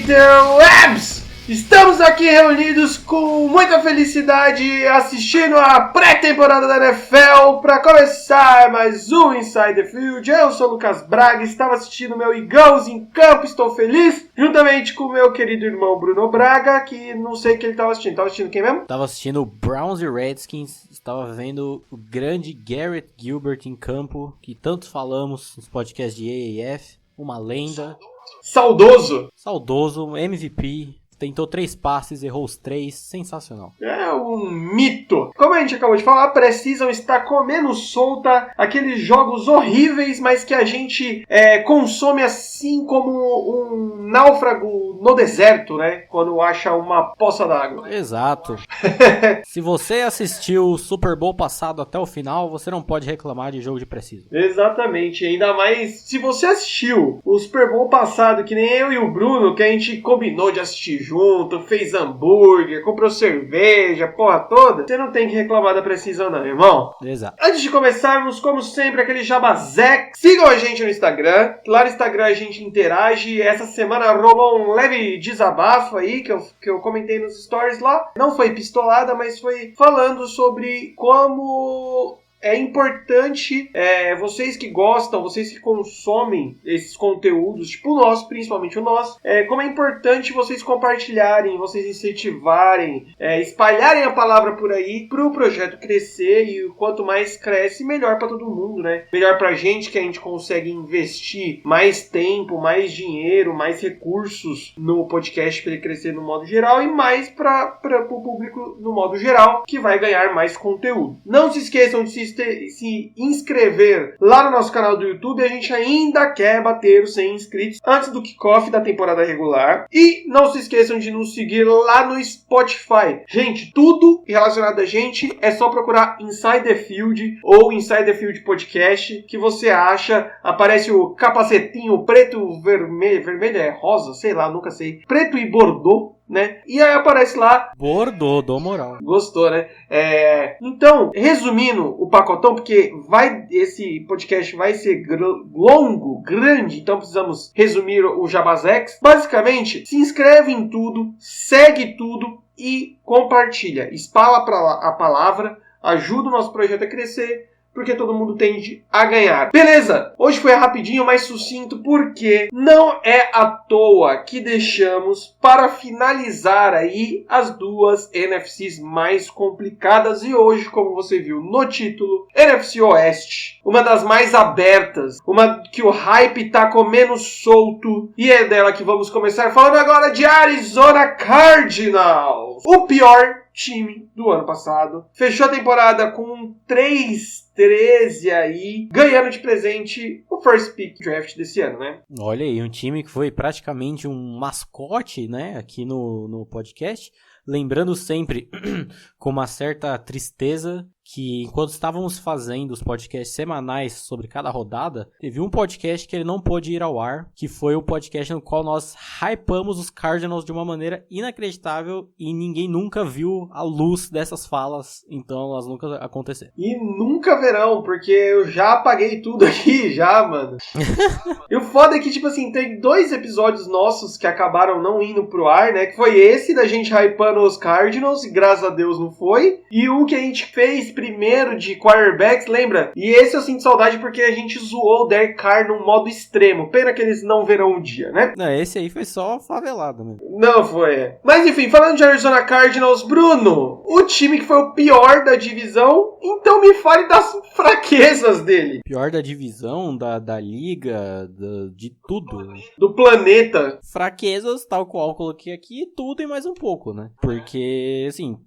Interwebs! Estamos aqui reunidos com muita felicidade assistindo a pré-temporada da NFL para começar mais um Inside the Field. Eu sou o Lucas Braga, estava assistindo meu Eagles em campo, estou feliz, juntamente com o meu querido irmão Bruno Braga, que não sei o que ele estava assistindo. Estava assistindo quem mesmo? Estava assistindo Browns e Redskins, estava vendo o grande Garrett Gilbert em campo, que tanto falamos nos podcasts de AAF, uma lenda. Saudoso, MVP, tentou 3 passes, errou os 3, sensacional. É um mito. Como a gente acabou de falar, precisam estar comendo solta aqueles jogos horríveis, mas que a gente consome assim como um náufrago no deserto, né? Quando acha uma poça d'água. Exato. Se você assistiu o Super Bowl passado até o final, você não pode reclamar de jogo de preciso. Exatamente, ainda mais se você assistiu o Super Bowl passado, que nem eu e o Bruno, que a gente combinou de assistir junto, fez hambúrguer, comprou cerveja, porra toda, você não tem que reclamar da precisão não, irmão. Exato. Antes de começarmos, como sempre, aquele jabazé, sigam a gente no Instagram, lá no Instagram a gente interage, essa semana rolou um leve desabafo aí, que eu comentei nos stories lá, não foi pistolada, mas foi falando sobre como é importante, vocês que gostam, vocês que consomem esses conteúdos, tipo o nosso, principalmente o nosso, como é importante vocês compartilharem, vocês incentivarem, espalharem a palavra por aí para o projeto crescer, e quanto mais cresce, melhor para todo mundo, né? Melhor pra gente, que a gente consegue investir mais tempo, mais dinheiro, mais recursos no podcast para ele crescer no modo geral, e mais para o público no modo geral, que vai ganhar mais conteúdo. Não se esqueçam de se inscrever lá no nosso canal do YouTube. A gente ainda quer bater os 100 inscritos antes do kickoff da temporada regular. E não se esqueçam de nos seguir lá no Spotify. Gente, tudo relacionado a gente é só procurar Inside the Field ou Inside the Field Podcast, que você acha. Aparece o capacetinho preto, vermelho é rosa, sei lá, nunca sei. Preto e bordô, né? E aí aparece lá Bordô, dou moral. Gostou, né? Então, resumindo o pacotão, porque esse podcast vai ser longo, grande, então precisamos resumir o Jabazex. Basicamente, se inscreve em tudo, segue tudo e compartilha. Espalha a palavra, ajuda o nosso projeto a crescer, porque todo mundo tende a ganhar. Beleza, hoje foi rapidinho, mais sucinto, porque não é à toa que deixamos para finalizar aí as duas NFCs mais complicadas. E hoje, como você viu no título, NFC Oeste, uma das mais abertas, uma que o hype tá comendo solto, e é dela que vamos começar falando agora, de Arizona Cardinals. O pior time do ano passado. Fechou a temporada com 3-13 aí, ganhando de presente o first pick draft desse ano, né? Olha aí, um time que foi praticamente um mascote, né, aqui no podcast. Lembrando sempre, com uma certa tristeza, que enquanto estávamos fazendo os podcasts semanais sobre cada rodada, teve um podcast que ele não pôde ir ao ar, que foi o podcast no qual nós hypamos os Cardinals de uma maneira inacreditável e ninguém nunca viu a luz dessas falas, então elas nunca aconteceram. E nunca verão, porque eu já apaguei tudo aqui, já, mano. E o foda é que, tipo assim, tem 2 episódios nossos que acabaram não indo pro ar, né, que foi esse da gente hypando os Cardinals, e graças a Deus não foi, e o que a gente fez primeiro de quarterbacks, lembra? E esse eu sinto saudade porque a gente zoou o Derek Carr num modo extremo. Pena que eles não verão um dia, né? Não, esse aí foi só favelado, né? Não foi. Mas enfim, falando de Arizona Cardinals, Bruno, o time que foi o pior da divisão, então me fale das fraquezas dele. Pior da divisão, da liga, de tudo. Do planeta. Fraquezas, tal qual eu coloquei aqui, tudo e mais um pouco, né? Porque, assim,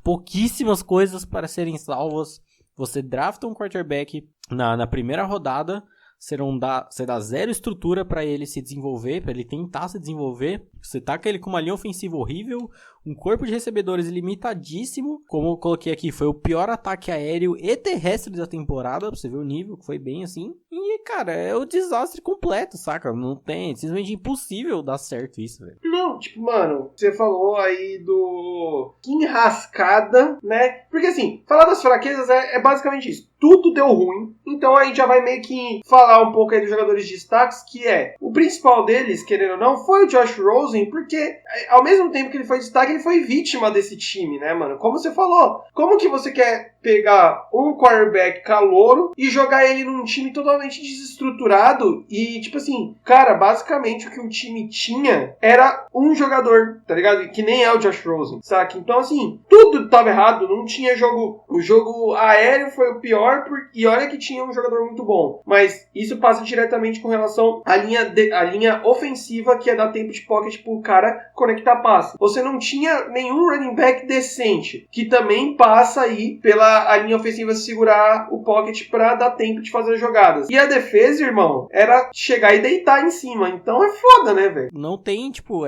pouquíssimas coisas para serem salvas. Você drafta um quarterback na primeira rodada, você dá zero estrutura para ele se desenvolver, para ele tentar se desenvolver. Você taca ele com uma linha ofensiva horrível, um corpo de recebedores limitadíssimo, como eu coloquei aqui, foi o pior ataque aéreo e terrestre da temporada, pra você ver o nível, que foi bem assim. E, cara, é o desastre completo, saca? Não tem, é simplesmente impossível dar certo isso, velho. Não, tipo, mano, você falou aí do que enrascada, né? Porque assim, falar das fraquezas é basicamente isso. Tudo deu ruim, então a gente já vai meio que falar falar um pouco aí dos jogadores de destaques, que o principal deles, querendo ou não, foi o Josh Rosen, porque ao mesmo tempo que ele foi destaque, ele foi vítima desse time, né, mano? Como você falou, como que você quer pegar um quarterback calouro e jogar ele num time totalmente desestruturado e, tipo assim, cara, basicamente o que o time tinha era um jogador, tá ligado? Que nem é o Josh Rosen, saca? Então, assim, tudo tava errado, não tinha jogo... O jogo aéreo foi o pior e olha que tinha um jogador muito bom, mas isso passa diretamente com relação à linha ofensiva, que é dar tempo de pocket pro cara conectar passe. Você não tinha nenhum running back decente, que também passa aí pela linha ofensiva segurar o pocket pra dar tempo de fazer as jogadas. E a defesa, irmão, era chegar e deitar em cima. Então é foda, né, velho? Não tem, tipo,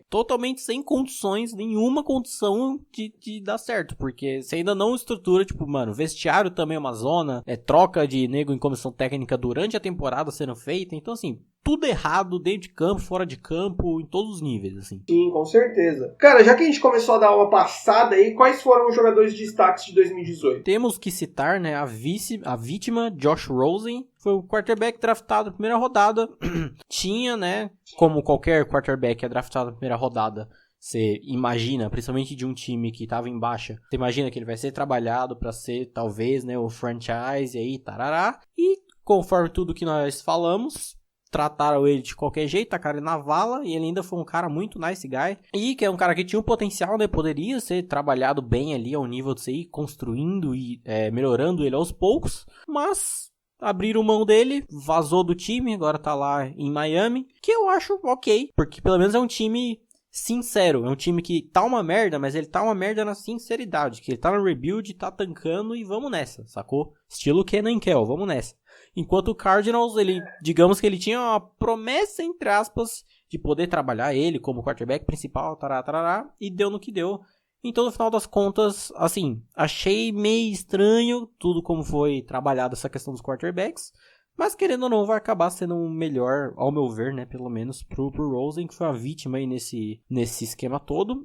totalmente sem condições, nenhuma condição de dar certo, porque você ainda não estrutura, tipo, mano, vestiário também é uma zona, troca de nego em comissão técnica durante a temporada sendo feita, então assim, tudo errado dentro de campo, fora de campo, em todos os níveis, assim. Sim, com certeza. Cara, já que a gente começou a dar uma passada aí, quais foram os jogadores de destaques de 2018? Temos que citar, né, a vítima, Josh Rosen, foi o quarterback draftado na primeira rodada. Tinha, né, como qualquer quarterback é draftado na primeira rodada, você imagina, principalmente de um time que estava em baixa, você imagina que ele vai ser trabalhado para ser, talvez, né, o franchise, e aí, tarará. E, conforme tudo que nós falamos, trataram ele de qualquer jeito, tacaram ele na vala, e ele ainda foi um cara muito nice guy, e que é um cara que tinha um potencial, né, poderia ser trabalhado bem ali ao nível de você ir construindo e melhorando ele aos poucos, mas abriram mão dele, vazou do time, agora tá lá em Miami, que eu acho ok, porque pelo menos é um time sincero, é um time que tá uma merda, mas ele tá uma merda na sinceridade, que ele tá no rebuild, tá tancando e vamos nessa, sacou? Estilo Kenan Kell, vamos nessa. Enquanto o Cardinals, digamos que ele tinha uma promessa, entre aspas, de poder trabalhar ele como quarterback principal, tarará, e deu no que deu. Então, no final das contas, assim, achei meio estranho tudo como foi trabalhada essa questão dos quarterbacks, mas querendo ou não, vai acabar sendo um melhor, ao meu ver, né, pelo menos pro Rosen, que foi a vítima aí nesse esquema todo.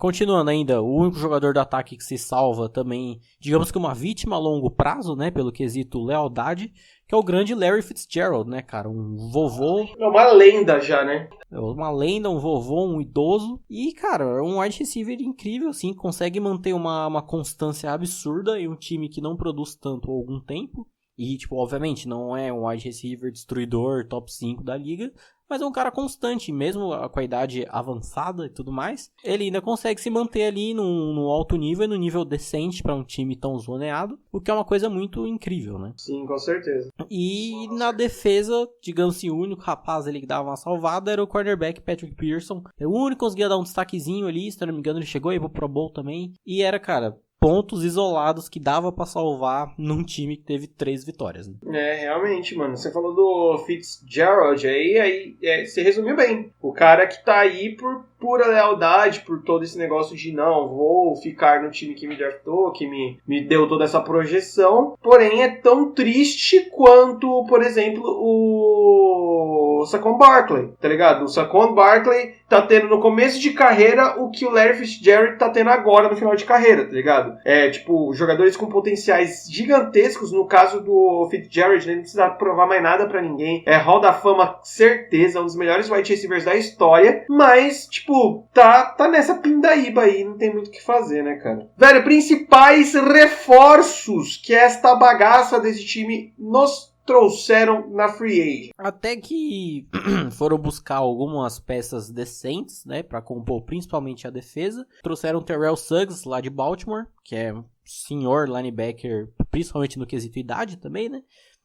Continuando ainda, o único jogador do ataque que se salva também, digamos que uma vítima a longo prazo, né, pelo quesito lealdade, que é o grande Larry Fitzgerald, né, cara, um vovô. É uma lenda já, né? É uma lenda, um vovô, um idoso. E, cara, é um wide receiver incrível, assim, consegue manter uma constância absurda em um time que não produz tanto há algum tempo. E, tipo, obviamente, não é um wide receiver destruidor, top 5 da liga, mas é um cara constante, mesmo com a idade avançada e tudo mais, ele ainda consegue se manter ali no alto nível e no nível decente para um time tão zoneado, o que é uma coisa muito incrível, né? Sim, com certeza. E na defesa, digamos assim, o único rapaz ali que dava uma salvada era o cornerback Patrick Pearson. O único que conseguia dar um destaquezinho ali, se não me engano ele chegou aí pro Pro Bowl também, e era, cara, pontos isolados que dava pra salvar num time que teve 3 vitórias. Né? Realmente, mano. Você falou do Fitzgerald aí você resumiu bem. O cara que tá aí por pura lealdade, por todo esse negócio de não, vou ficar no time que me draftou, que me deu toda essa projeção. Porém, é tão triste quanto, por exemplo, o Saquon Barkley, tá ligado? O Saquon Barkley tá tendo no começo de carreira o que o Larry Fitzgerald tá tendo agora no final de carreira, tá ligado? Tipo, jogadores com potenciais gigantescos. No caso do Fitzgerald, ele não precisa provar mais nada pra ninguém. Hall da Fama, certeza, um dos melhores wide receivers da história. Mas, tipo, tá nessa pindaíba aí, não tem muito o que fazer, né, cara? Velho, principais reforços que esta bagaça desse time nos trouxeram na Free Agent. Até que foram buscar algumas peças decentes, né, para compor principalmente a defesa. Trouxeram Terrell Suggs lá de Baltimore, que é um senhor linebacker, principalmente no quesito idade também, né?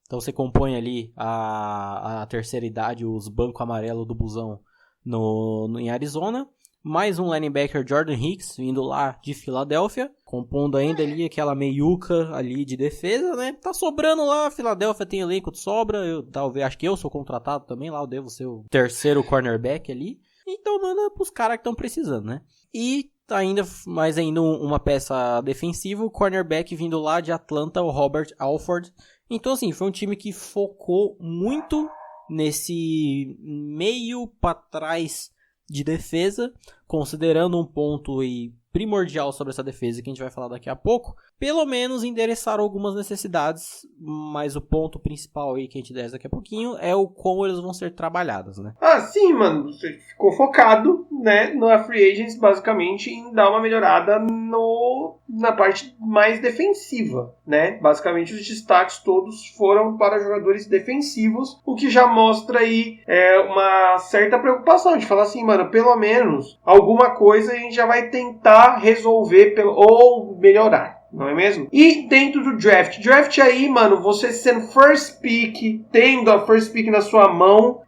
Então você compõe ali a terceira idade, os bancos amarelos do busão em Arizona. Mais um linebacker, Jordan Hicks, vindo lá de Filadélfia, compondo ainda ali aquela meiuca ali de defesa, né? Tá sobrando lá, Filadélfia tem elenco de sobra, acho que eu sou contratado também lá, eu devo ser o terceiro cornerback ali. Então manda pros caras que estão precisando, né? E ainda uma peça defensiva, o cornerback vindo lá de Atlanta, o Robert Alford. Então assim, foi um time que focou muito nesse meio para trás de defesa, considerando um ponto primordial sobre essa defesa que a gente vai falar daqui a pouco, pelo menos endereçaram algumas necessidades, mas o ponto principal aí que a gente desce daqui a pouquinho é o como eles vão ser trabalhados, né? Ah, sim, mano. Você ficou focado, né, na Free Agents, basicamente, em dar uma melhorada na parte mais defensiva, né? Basicamente, os destaques todos foram para jogadores defensivos, o que já mostra aí uma certa preocupação de falar assim, mano, pelo menos alguma coisa a gente já vai tentar resolver ou melhorar. Não é mesmo? E dentro do draft. Draft aí, mano, você sendo first pick, tendo a first pick na sua mão,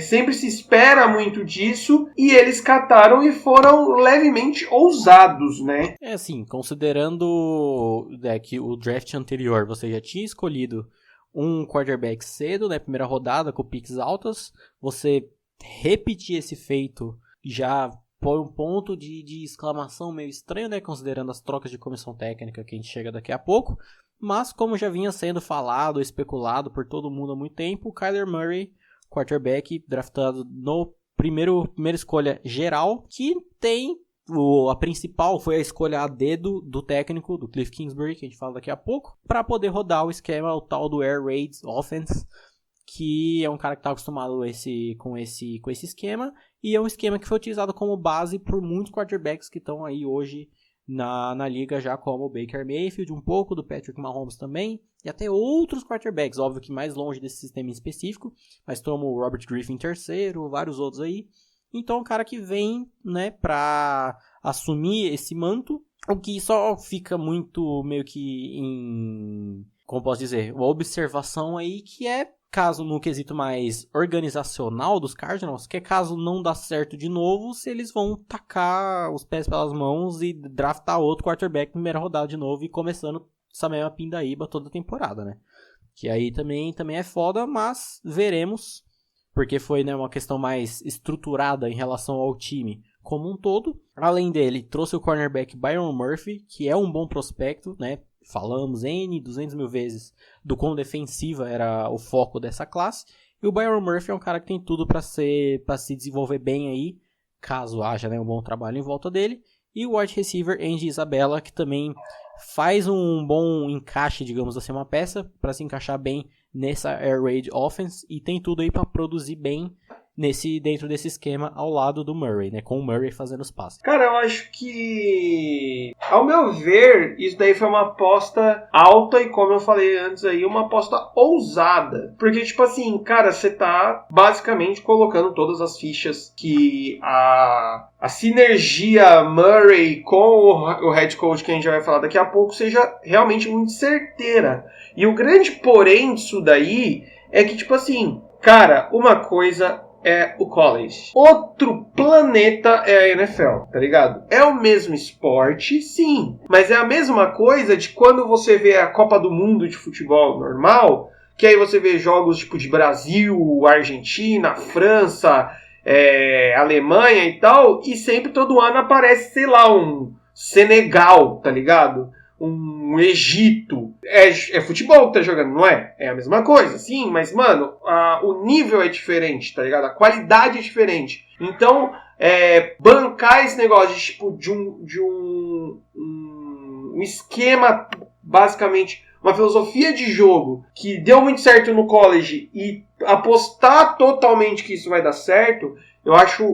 sempre se espera muito disso. E eles cataram e foram levemente ousados, né? É assim, considerando que o draft anterior você já tinha escolhido um quarterback cedo, né? Primeira rodada com picks altas. Você repetir esse feito já põe um ponto de exclamação meio estranho, né? Considerando as trocas de comissão técnica que a gente chega daqui a pouco. Mas como já vinha sendo falado, especulado por todo mundo há muito tempo, o Kyler Murray, quarterback, draftado no primeira escolha geral, que tem a principal foi a escolha a dedo do técnico, do Cliff Kingsbury, que a gente fala daqui a pouco, para poder rodar o esquema, o tal do Air Raid Offense, que é um cara que está acostumado com esse esquema, e é um esquema que foi utilizado como base por muitos quarterbacks que estão aí hoje na liga, já como o Baker Mayfield, um pouco do Patrick Mahomes também, e até outros quarterbacks, óbvio que mais longe desse sistema em específico, mas como o Robert Griffin III, vários outros aí. Então, um cara que vem, né, para assumir esse manto, o que só fica muito meio que como posso dizer, uma observação aí que caso no quesito mais organizacional dos Cardinals, que é caso não dá certo de novo, se eles vão tacar os pés pelas mãos e draftar outro quarterback na primeira rodada de novo e começando essa mesma pindaíba toda a temporada, né? Que aí também é foda, mas veremos, porque foi, né, uma questão mais estruturada em relação ao time como um todo. Além dele, trouxe o cornerback Byron Murphy, que é um bom prospecto, né? Falamos 200 mil vezes do quão defensiva era o foco dessa classe. E o Byron Murphy é um cara que tem tudo para se desenvolver bem aí, caso haja, né, um bom trabalho em volta dele. E o wide receiver Andy Isabella, que também faz um bom encaixe, digamos assim, uma peça para se encaixar bem nessa Air Raid Offense e tem tudo aí para produzir bem dentro desse esquema ao lado do Murray, né? Com o Murray fazendo os passes. Cara, eu acho que, ao meu ver, isso daí foi uma aposta alta e, como eu falei antes aí, uma aposta ousada. Porque, tipo assim, cara, você tá basicamente colocando todas as fichas que a sinergia Murray com o head coach, que a gente vai falar daqui a pouco, seja realmente muito certeira. E o grande porém disso daí é que, tipo assim, cara, uma coisa é o college. Outro planeta é a NFL, tá ligado? É o mesmo esporte, sim. Mas é a mesma coisa de quando você vê a Copa do Mundo de futebol normal, que aí você vê jogos tipo de Brasil, Argentina, França, Alemanha e tal, e sempre todo ano aparece, sei lá, um Senegal, tá ligado? Um Egito. É futebol que tá jogando, não é? É a mesma coisa, sim, mas, mano, o nível é diferente, tá ligado? A qualidade é diferente. Então, bancar esse negócio de um esquema, basicamente, uma filosofia de jogo que deu muito certo no college e apostar totalmente que isso vai dar certo, eu acho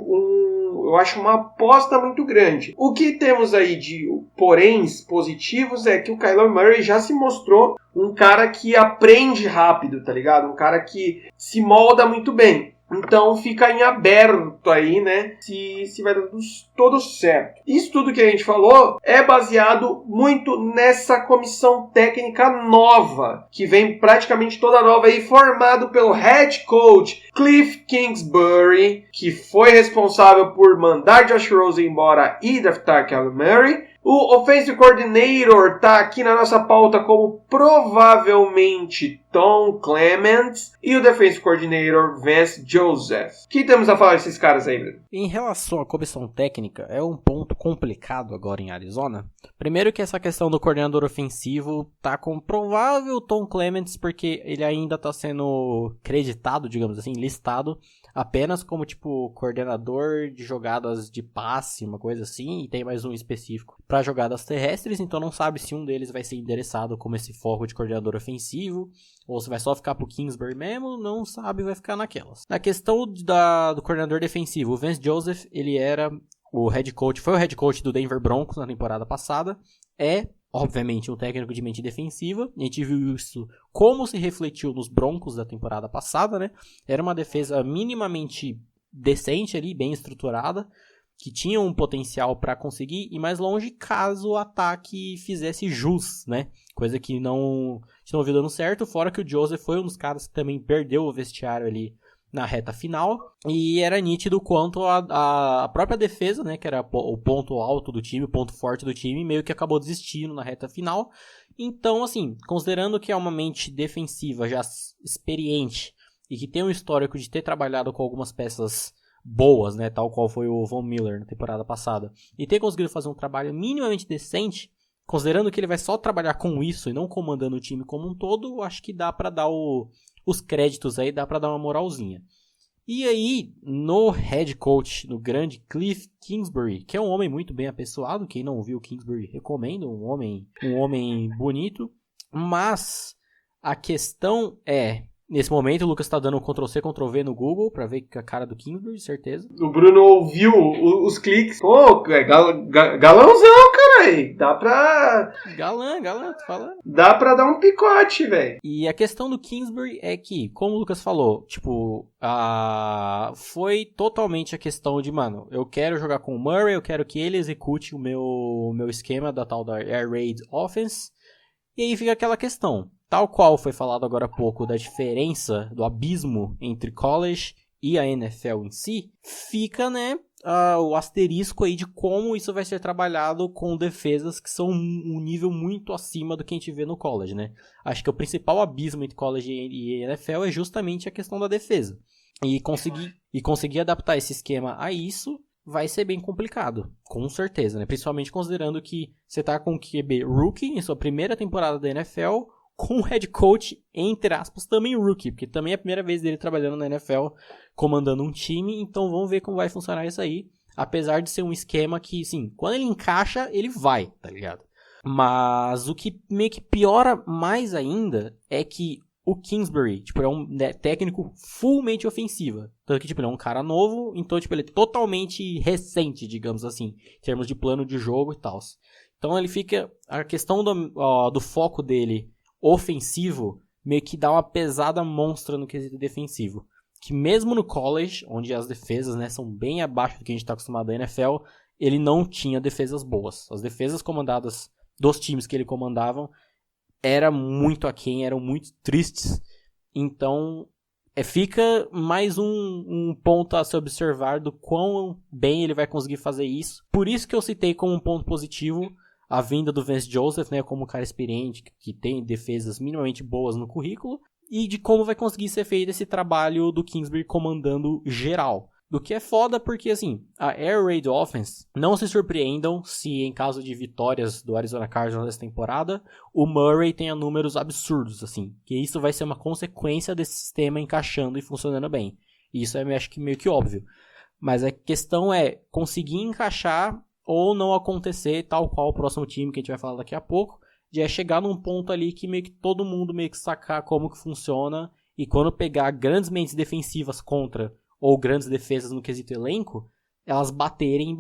uma aposta muito grande. O que temos aí de poréns positivos é que o Kyler Murray já se mostrou um cara que aprende rápido, tá ligado? Um cara que se molda muito bem. Então fica em aberto aí, né? Se vai dar todo certo. Isso tudo que a gente falou é baseado muito nessa comissão técnica nova, que vem praticamente toda nova aí, formado pelo head coach Cliff Kingsbury, que foi responsável por mandar Josh Rosen embora e draftar Kyler Murray. O Offensive Coordinator tá aqui na nossa pauta como provavelmente Tom Clements e o Defensive Coordinator Vance Joseph. O que temos a falar desses caras aí, Bruno? Em relação à comissão técnica, é um ponto complicado agora em Arizona. Primeiro que essa questão do coordenador ofensivo tá com provável Tom Clements, porque ele ainda tá sendo creditado, digamos assim, listado apenas como, tipo, coordenador de jogadas de passe, uma coisa assim, e tem mais um específico para jogadas terrestres, então não sabe se um deles vai ser endereçado como esse foco de coordenador ofensivo, ou se vai só ficar pro Kingsbury mesmo, não sabe, vai ficar naquelas. Na questão do coordenador defensivo, o Vance Joseph, ele era o head coach, foi o head coach do Denver Broncos na temporada passada, obviamente, um técnico de mente defensiva. A gente viu isso como se refletiu nos Broncos da temporada passada, né? Era uma defesa minimamente decente ali, bem estruturada, que tinha um potencial para conseguir ir mais longe caso o ataque fizesse jus, né? Coisa que não viu dando certo, fora que o Joseph foi um dos caras que também perdeu o vestiário ali na reta final, e era nítido quanto a própria defesa, né, que era o ponto alto do time, o ponto forte do time, meio que acabou desistindo na reta final. Então, assim, considerando que é uma mente defensiva já experiente e que tem um histórico de ter trabalhado com algumas peças boas, né, tal qual foi o Von Miller na temporada passada, e ter conseguido fazer um trabalho minimamente decente, considerando que ele vai só trabalhar com isso e não comandando o time como um todo, acho que dá pra dar os créditos aí, dá pra dar uma moralzinha. E aí, no head coach, no grande Cliff Kingsbury, que é um homem muito bem apessoado, quem não viu Kingsbury, recomendo, um homem bonito, mas a questão é, nesse momento o Lucas está dando Ctrl+C, Ctrl+V no Google pra ver a cara do Kingsbury, certeza. O Bruno ouviu os cliques. Pô, é galãozão, caralho. Dá pra... Galã, tu fala. Dá pra dar um picote, velho. E a questão do Kingsbury é que, como o Lucas falou, tipo, foi totalmente a questão de, mano, eu quero jogar com o Murray, eu quero que ele execute o meu esquema da tal da Air Raid Offense. E aí fica aquela questão, tal qual foi falado agora há pouco da diferença, do abismo entre college e a NFL em si, fica, né, o asterisco aí de como isso vai ser trabalhado com defesas que são um nível muito acima do que a gente vê no college, né? Acho que o principal abismo entre college e NFL é justamente a questão da defesa. E conseguir adaptar esse esquema a isso vai ser bem complicado, com certeza, né? Principalmente considerando que você tá com o QB rookie em sua primeira temporada da NFL, com o head coach, entre aspas, também rookie, porque também é a primeira vez dele trabalhando na NFL, comandando um time, então vamos ver como vai funcionar isso aí, apesar de ser um esquema que, assim, quando ele encaixa, ele vai, tá ligado? Mas o que meio que piora mais ainda é que o Kingsbury, tipo, é um técnico fullmente ofensiva. Tanto que, tipo, ele é um cara novo, então, tipo, ele é totalmente recente, digamos assim, em termos de plano de jogo e tal. Então, ele fica... A questão do foco dele ofensivo meio que dá uma pesada monstra no quesito defensivo. Que mesmo no college, onde as defesas, né, são bem abaixo do que a gente está acostumado na NFL, ele não tinha defesas boas. As defesas comandadas dos times que ele comandava era muito aquém, eram muito tristes. Então, fica mais um ponto a se observar do quão bem ele vai conseguir fazer isso. Por isso que eu citei como um ponto positivo a vinda do Vance Joseph, né, como um cara experiente, que tem defesas minimamente boas no currículo, e de como vai conseguir ser feito esse trabalho do Kingsbury comandando geral. Do que é foda porque, assim, a Air Raid Offense, não se surpreendam se em caso de vitórias do Arizona Cardinals nessa temporada, o Murray tenha números absurdos, assim. Que isso vai ser uma consequência desse sistema encaixando e funcionando bem. Isso é, acho que, meio que óbvio. Mas a questão é conseguir encaixar ou não acontecer, tal qual o próximo time que a gente vai falar daqui a pouco, de chegar num ponto ali que meio que todo mundo meio que sacar como que funciona, e quando pegar grandes mentes defensivas contra ou grandes defesas no quesito elenco, elas baterem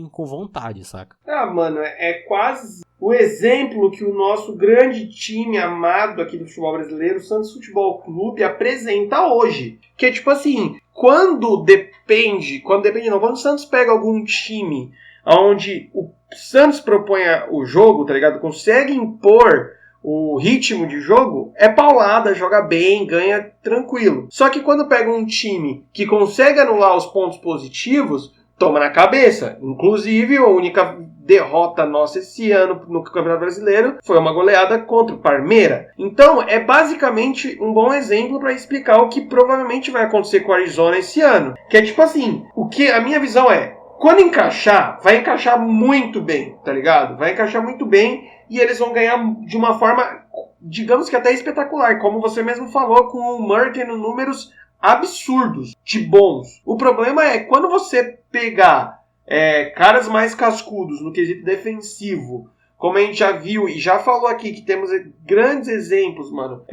com vontade, saca? Mano, é quase o exemplo que o nosso grande time amado aqui do futebol brasileiro, o Santos Futebol Clube, apresenta hoje. Que é tipo assim, quando o Santos pega algum time onde o Santos propõe o jogo, tá ligado? Consegue impor o ritmo de jogo, é paulada, joga bem, ganha tranquilo. Só que quando pega um time que consegue anular os pontos positivos, toma na cabeça. Inclusive, a única derrota nossa esse ano no Campeonato Brasileiro foi uma goleada contra o Palmeiras. Então, é basicamente um bom exemplo para explicar o que provavelmente vai acontecer com o Arizona esse ano. Que é tipo assim, a minha visão é, quando encaixar, vai encaixar muito bem, tá ligado? Vai encaixar muito bem e eles vão ganhar de uma forma, digamos que até espetacular. Como você mesmo falou, com o Murray tendo números absurdos de bons. O problema é quando você pegar caras mais cascudos no quesito defensivo, como a gente já viu e já falou aqui, que temos grandes exemplos, mano,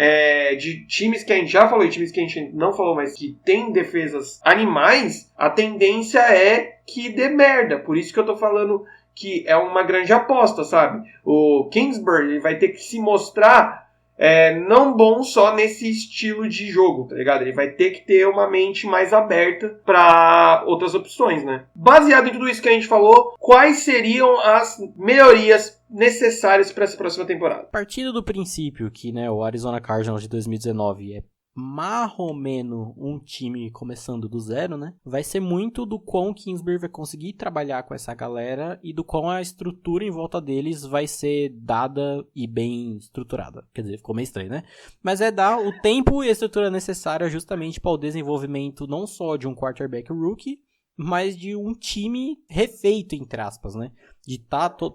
de times que a gente já falou e times que a gente não falou, mas que tem defesas animais, a tendência é que dê merda. Por isso que eu tô falando que é uma grande aposta, sabe? O Kingsbury ele vai ter que se mostrar não bom só nesse estilo de jogo, tá ligado? Ele vai ter que ter uma mente mais aberta para outras opções, né? Baseado em tudo isso que a gente falou, quais seriam as melhorias necessárias para essa próxima temporada? Partindo do princípio que, né, o Arizona Cardinals de 2019 é marromeno um time começando do zero, né? Vai ser muito do quão o Kingsbury vai conseguir trabalhar com essa galera e do quão a estrutura em volta deles vai ser dada e bem estruturada. Quer dizer, ficou meio estranho, né? Mas é dar o tempo e a estrutura necessária justamente para o desenvolvimento não só de um quarterback rookie, mas de um time refeito, entre aspas, né? De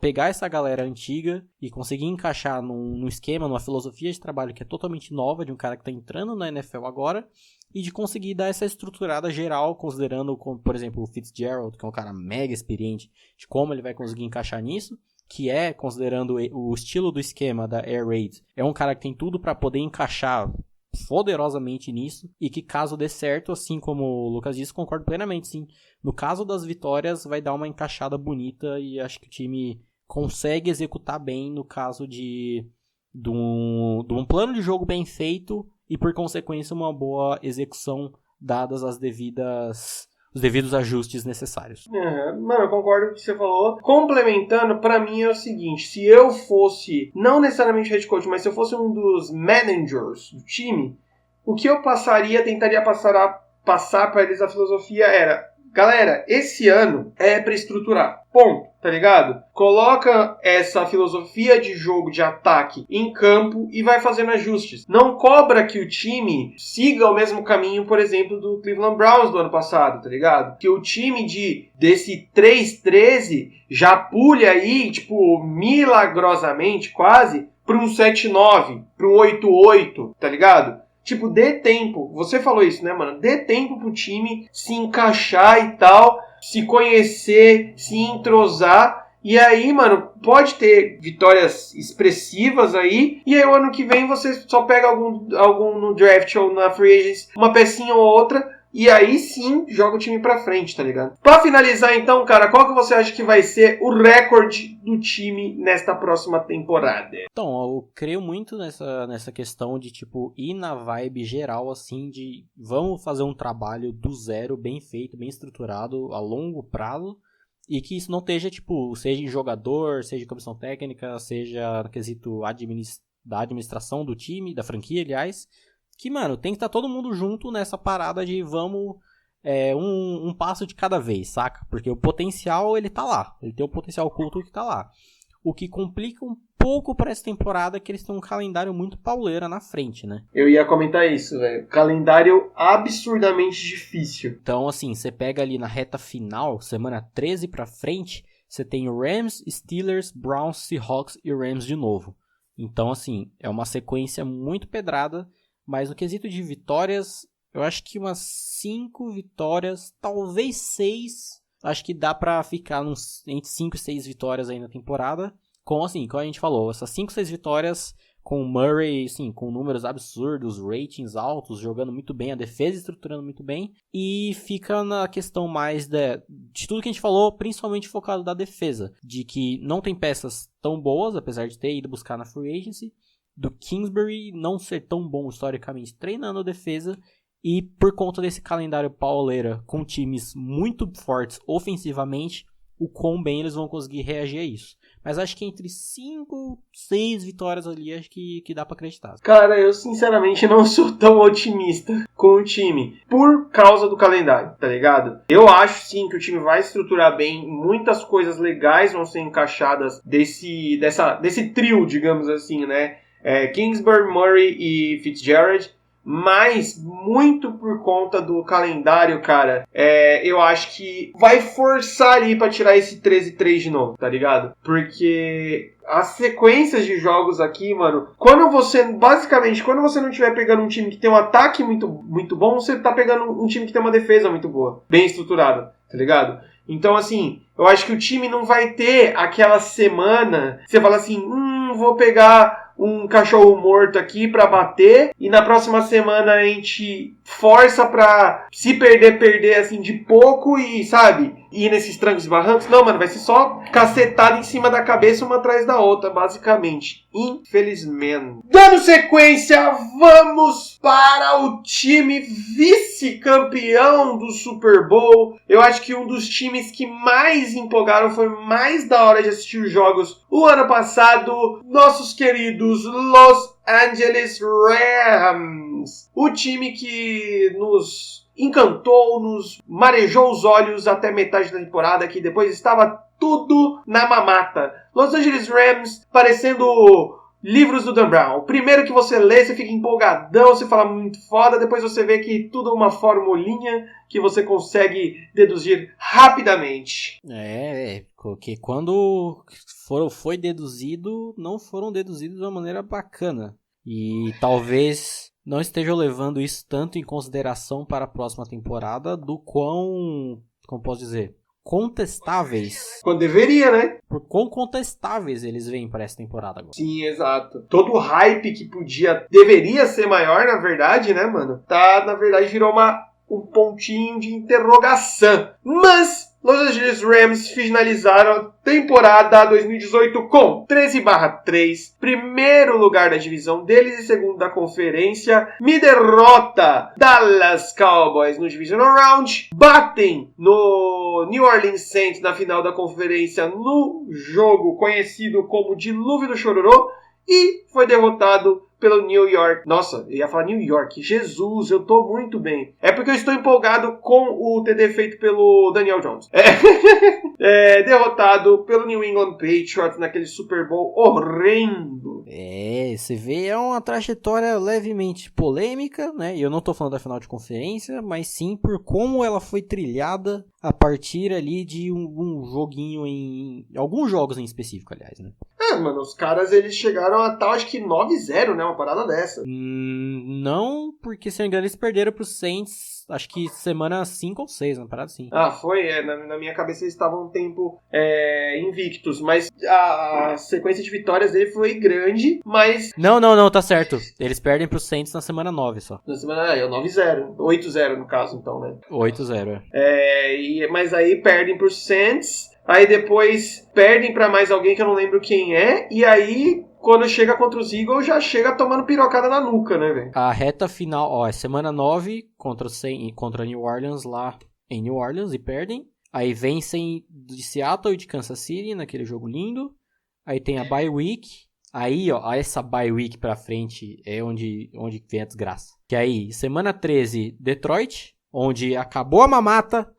pegar essa galera antiga e conseguir encaixar num esquema, numa filosofia de trabalho que é totalmente nova, de um cara que está entrando na NFL agora, e de conseguir dar essa estruturada geral, considerando, por exemplo, o Fitzgerald, que é um cara mega experiente, de como ele vai conseguir encaixar nisso, que considerando o estilo do esquema da Air Raid, é um cara que tem tudo para poder encaixar poderosamente nisso, e que caso dê certo, assim como o Lucas disse, concordo plenamente, sim. No caso das vitórias, vai dar uma encaixada bonita e acho que o time consegue executar bem no caso de um plano de jogo bem feito e, por consequência, uma boa execução dadas os devidos ajustes necessários. Mano, eu concordo com o que você falou. Complementando, pra mim é o seguinte, se eu fosse, não necessariamente head coach, mas se eu fosse um dos managers do time, o que eu tentaria passar pra eles a filosofia era, galera, esse ano é pra estruturar. Ponto, tá ligado? Coloca essa filosofia de jogo de ataque em campo e vai fazendo ajustes. Não cobra que o time siga o mesmo caminho, por exemplo, do Cleveland Browns do ano passado, tá ligado? Que o time desse 3-13 já pule aí, tipo, milagrosamente quase, para um 7-9, para um 8-8, tá ligado? Tipo, dê tempo. Você falou isso, né, mano? Dê tempo pro time se encaixar e tal, se conhecer, se entrosar. E aí, mano, pode ter vitórias expressivas aí. E aí, o ano que vem, você só pega algum no draft ou na free agency, uma pecinha ou outra. E aí sim, joga o time pra frente, tá ligado? Pra finalizar então, cara, qual que você acha que vai ser o recorde do time nesta próxima temporada? Então, eu creio muito nessa questão de, tipo, ir na vibe geral, assim, de vamos fazer um trabalho do zero, bem feito, bem estruturado, a longo prazo, e que isso não esteja, tipo, seja em jogador, seja em comissão técnica, seja no quesito da administração do time, da franquia, aliás, que, mano, tem que estar todo mundo junto nessa parada de vamos um passo de cada vez, saca? Porque o potencial, ele tá lá. Ele tem o potencial oculto que tá lá. O que complica um pouco para essa temporada é que eles têm um calendário muito pauleira na frente, né? Eu ia comentar isso, velho. Calendário absurdamente difícil. Então, assim, você pega ali na reta final, semana 13 pra frente, você tem Rams, Steelers, Browns, Seahawks e Rams de novo. Então, assim, é uma sequência muito pedrada. Mas no quesito de vitórias, eu acho que umas 5 vitórias, talvez 6. Acho que dá pra ficar entre 5 e 6 vitórias aí na temporada. Como a gente falou, essas 5, 6 vitórias com o Murray, assim, com números absurdos, ratings altos, jogando muito bem, a defesa estruturando muito bem. E fica na questão mais de tudo que a gente falou, principalmente focado da defesa. De que não tem peças tão boas, apesar de ter ido buscar na free agency. Do Kingsbury não ser tão bom historicamente treinando a defesa e por conta desse calendário pauleira com times muito fortes ofensivamente, o quão bem eles vão conseguir reagir a isso. Mas acho que entre 5, 6 vitórias ali, acho que dá pra acreditar. Cara, eu sinceramente não sou tão otimista com o time por causa do calendário, tá ligado? Eu acho sim que o time vai estruturar bem, muitas coisas legais vão ser encaixadas desse trio, digamos assim, né? Kingsbury, Murray e Fitzgerald. mas muito por conta do calendário, cara, eu acho que vai forçar ali pra tirar esse 13-3 de novo, tá ligado? Porque as sequências de jogos aqui, mano, quando você não estiver pegando um time que tem um ataque muito, muito bom, você tá pegando um time que tem uma defesa muito boa, bem estruturada, tá ligado? Então, assim, eu acho que o time não vai ter aquela semana, você fala assim, vou pegar um cachorro morto aqui pra bater, e na próxima semana a gente força pra, se perder assim de pouco e, sabe, ir nesses trancos e barrancos. Não, mano, vai ser só cacetada em cima da cabeça uma atrás da outra, basicamente. Infelizmente. Dando sequência, vamos para o time vice-campeão do Super Bowl. Eu acho que um dos times que mais empolgaram, foi mais da hora de assistir os jogos o ano passado, nossos queridos Los Angeles Rams. O time que nos encantou, nos marejou os olhos até metade da temporada, que depois estava tudo na mamata. Los Angeles Rams parecendo livros do Dan Brown. O primeiro que você lê, você fica empolgadão, você fala muito foda, depois você vê que tudo é uma formulinha que você consegue deduzir rapidamente. Porque quando foi deduzido, não foram deduzidos de uma maneira bacana. E talvez não estejam levando isso tanto em consideração para a próxima temporada do quão, como posso dizer, contestáveis. Quando deveria, né? Por quão contestáveis eles vêm para essa temporada agora. Sim, exato. Todo o hype que deveria ser maior, na verdade, né, mano? Na verdade, virou um pontinho de interrogação. Mas Los Angeles Rams finalizaram a temporada 2018 com 13/3, primeiro lugar da divisão deles e segundo da conferência. Me derrota Dallas Cowboys no Divisional Round, batem no New Orleans Saints na final da conferência no jogo conhecido como Dilúvio do Chororô e foi derrotado pelo New York. Nossa, eu ia falar New York. Jesus, eu tô muito bem. É porque eu estou empolgado com o TD feito pelo Daniel Jones. Derrotado pelo New England Patriots naquele Super Bowl horrendo. Você vê, é uma trajetória levemente polêmica, né? E eu não tô falando da final de conferência, mas sim por como ela foi trilhada a partir ali de um joguinho em alguns jogos em específico, aliás, né? Mano, os caras, eles chegaram a tal, acho que 9-0, né? Uma parada dessa. Não, porque se não me engano eles perderam pro Saints, acho que semana 5 ou 6, uma parada assim. Foi, na minha cabeça eles estavam um tempo invictos, mas a sequência de vitórias dele foi grande, mas... Não, tá certo. Eles perdem pro Saints na semana 9 só. Na semana, 9-0, 8-0 no caso, então, né? 8-0, mas aí perdem pro Saints... Aí depois perdem pra mais alguém que eu não lembro quem é. E aí, quando chega contra os Eagles, já chega tomando pirocada na nuca, né, velho? A reta final, é semana 9 contra New Orleans lá em New Orleans e perdem. Aí vencem de Seattle e de Kansas City naquele jogo lindo. Aí tem a bye week. Aí, essa bye week pra frente é onde vem a desgraça. Que aí, semana 13, Detroit, onde acabou a mamata.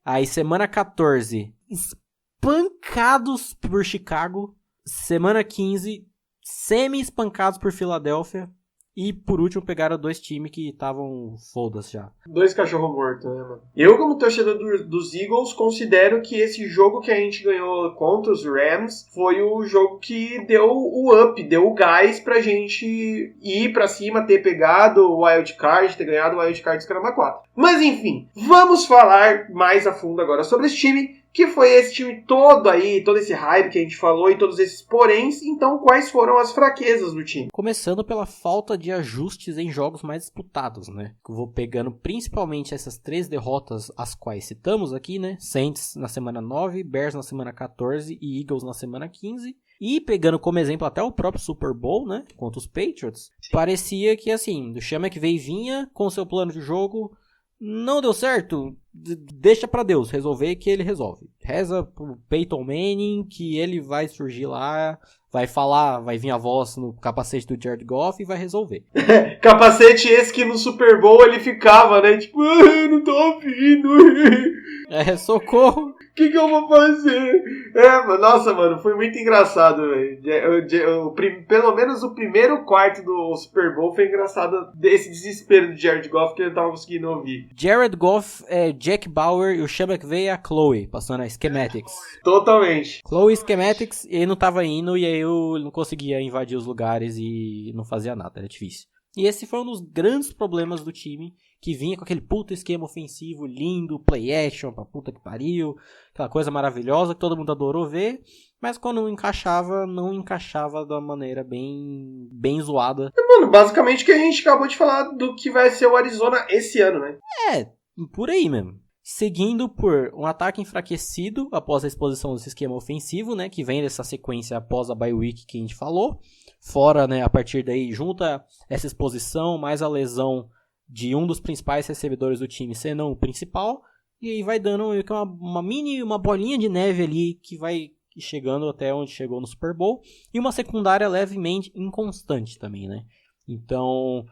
Aí, semana 14, espancados por Chicago. Semana 15, semi-espancados por Filadélfia. E, por último, pegaram 2 times que estavam foda-se já. 2 cachorros mortos, né, mano? Eu, como torcedor dos Eagles, considero que esse jogo que a gente ganhou contra os Rams foi o jogo que deu o up, deu o gás pra gente ir pra cima, ter pegado o Wild Card, ter ganhado o Wild Card Caramba 4. Mas, enfim, vamos falar mais a fundo agora sobre esse time, que foi esse time todo aí, todo esse hype que a gente falou e todos esses poréns. Então, quais foram as fraquezas do time? Começando pela falta de ajustes em jogos mais disputados, né? Eu vou pegando principalmente essas 3 derrotas, as quais citamos aqui, né? Saints na semana 9, Bears na semana 14 e Eagles na semana 15. E pegando como exemplo até o próprio Super Bowl, né? Contra os Patriots. Parecia que, assim, o Sean McVay vinha com seu plano de jogo, não deu certo. deixa pra Deus resolver, que ele resolve. Reza pro Peyton Manning que ele vai surgir lá, vai falar, vai vir a voz no capacete do Jared Goff e vai resolver. Capacete esse que no Super Bowl ele ficava, né? Tipo, não tô ouvindo. Socorro. O que eu vou fazer? Nossa, mano, foi muito engraçado, velho. Pelo menos o primeiro quarto do Super Bowl foi engraçado, desse desespero de Jared Goff que ele tava conseguindo ouvir. Jared Goff é Jack Bauer e o Sean McVay é a Chloe, passando a Schematics. Totalmente. Chloe Schematics, e ele não tava indo, e aí eu não conseguia invadir os lugares e não fazia nada, era difícil. E esse foi um dos grandes problemas do time, que vinha com aquele puto esquema ofensivo lindo, play action pra puta que pariu, aquela coisa maravilhosa que todo mundo adorou ver, mas quando não encaixava da maneira bem zoada. Mano, basicamente o que a gente acabou de falar do que vai ser o Arizona esse ano, né? Por aí mesmo. Seguindo por um ataque enfraquecido após a exposição desse esquema ofensivo, né, que vem dessa sequência após a bye week que a gente falou. Fora, né, a partir daí, junta essa exposição mais a lesão de um dos principais recebedores do time, se não o principal, e aí vai dando uma bolinha de neve ali que vai chegando até onde chegou no Super Bowl, e uma secundária levemente inconstante também, né? Então,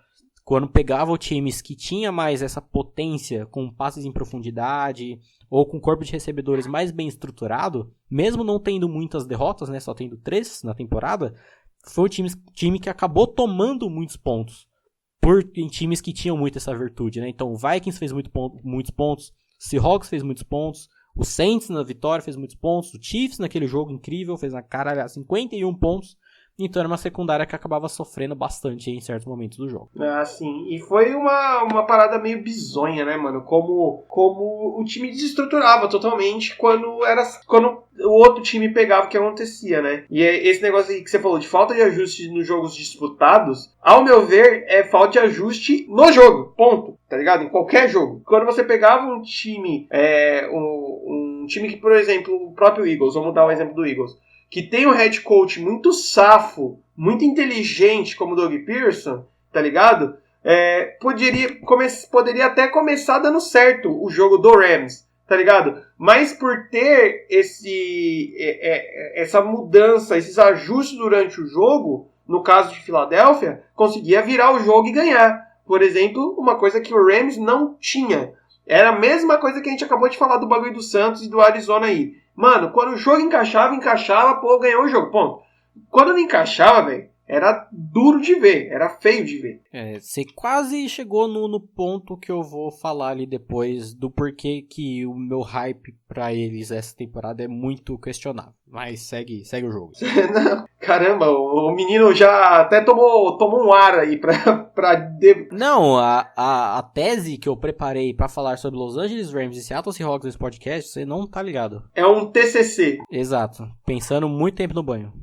quando pegava times que tinha mais essa potência, com passes em profundidade, ou com corpo de recebedores mais bem estruturado, mesmo não tendo muitas derrotas, né, só tendo 3 na temporada, foi o time que acabou tomando muitos pontos em times que tinham muito essa virtude, né? Então o Vikings fez muitos pontos, o Seahawks fez muitos pontos, o Saints na vitória fez muitos pontos, o Chiefs naquele jogo incrível fez 51 pontos. Então era uma secundária que acabava sofrendo bastante em certos momentos do jogo. Sim. E foi uma parada meio bizonha, né, mano? Como o time desestruturava totalmente quando o outro time pegava o que acontecia, né? E esse negócio aí que você falou de falta de ajuste nos jogos disputados, ao meu ver, é falta de ajuste no jogo. Ponto. Tá ligado? Em qualquer jogo. Quando você pegava um time, um time que, por exemplo, o próprio Eagles, vamos dar um exemplo do Eagles, que tem um head coach muito safo, muito inteligente como o Doug Pearson, tá ligado? Poderia até começar dando certo o jogo do Rams, tá ligado? Mas por ter essa mudança, esses ajustes durante o jogo, no caso de Filadélfia, conseguia virar o jogo e ganhar. Por exemplo, uma coisa que o Rams não tinha. Era a mesma coisa que a gente acabou de falar do bagulho do Santos e do Arizona aí. Mano, quando o jogo encaixava, pô, ganhou o jogo, ponto. Quando não encaixava, velho, era duro de ver, era feio de ver. Você quase chegou no ponto que eu vou falar ali depois do porquê que o meu hype pra eles essa temporada é muito questionável. Mas segue o jogo. Caramba, o menino já até tomou um ar aí Não, a tese que eu preparei pra falar sobre Los Angeles Rams e Seattle Seahawks nesse podcast, você não tá ligado. É um TCC. Exato. Pensando muito tempo no banho.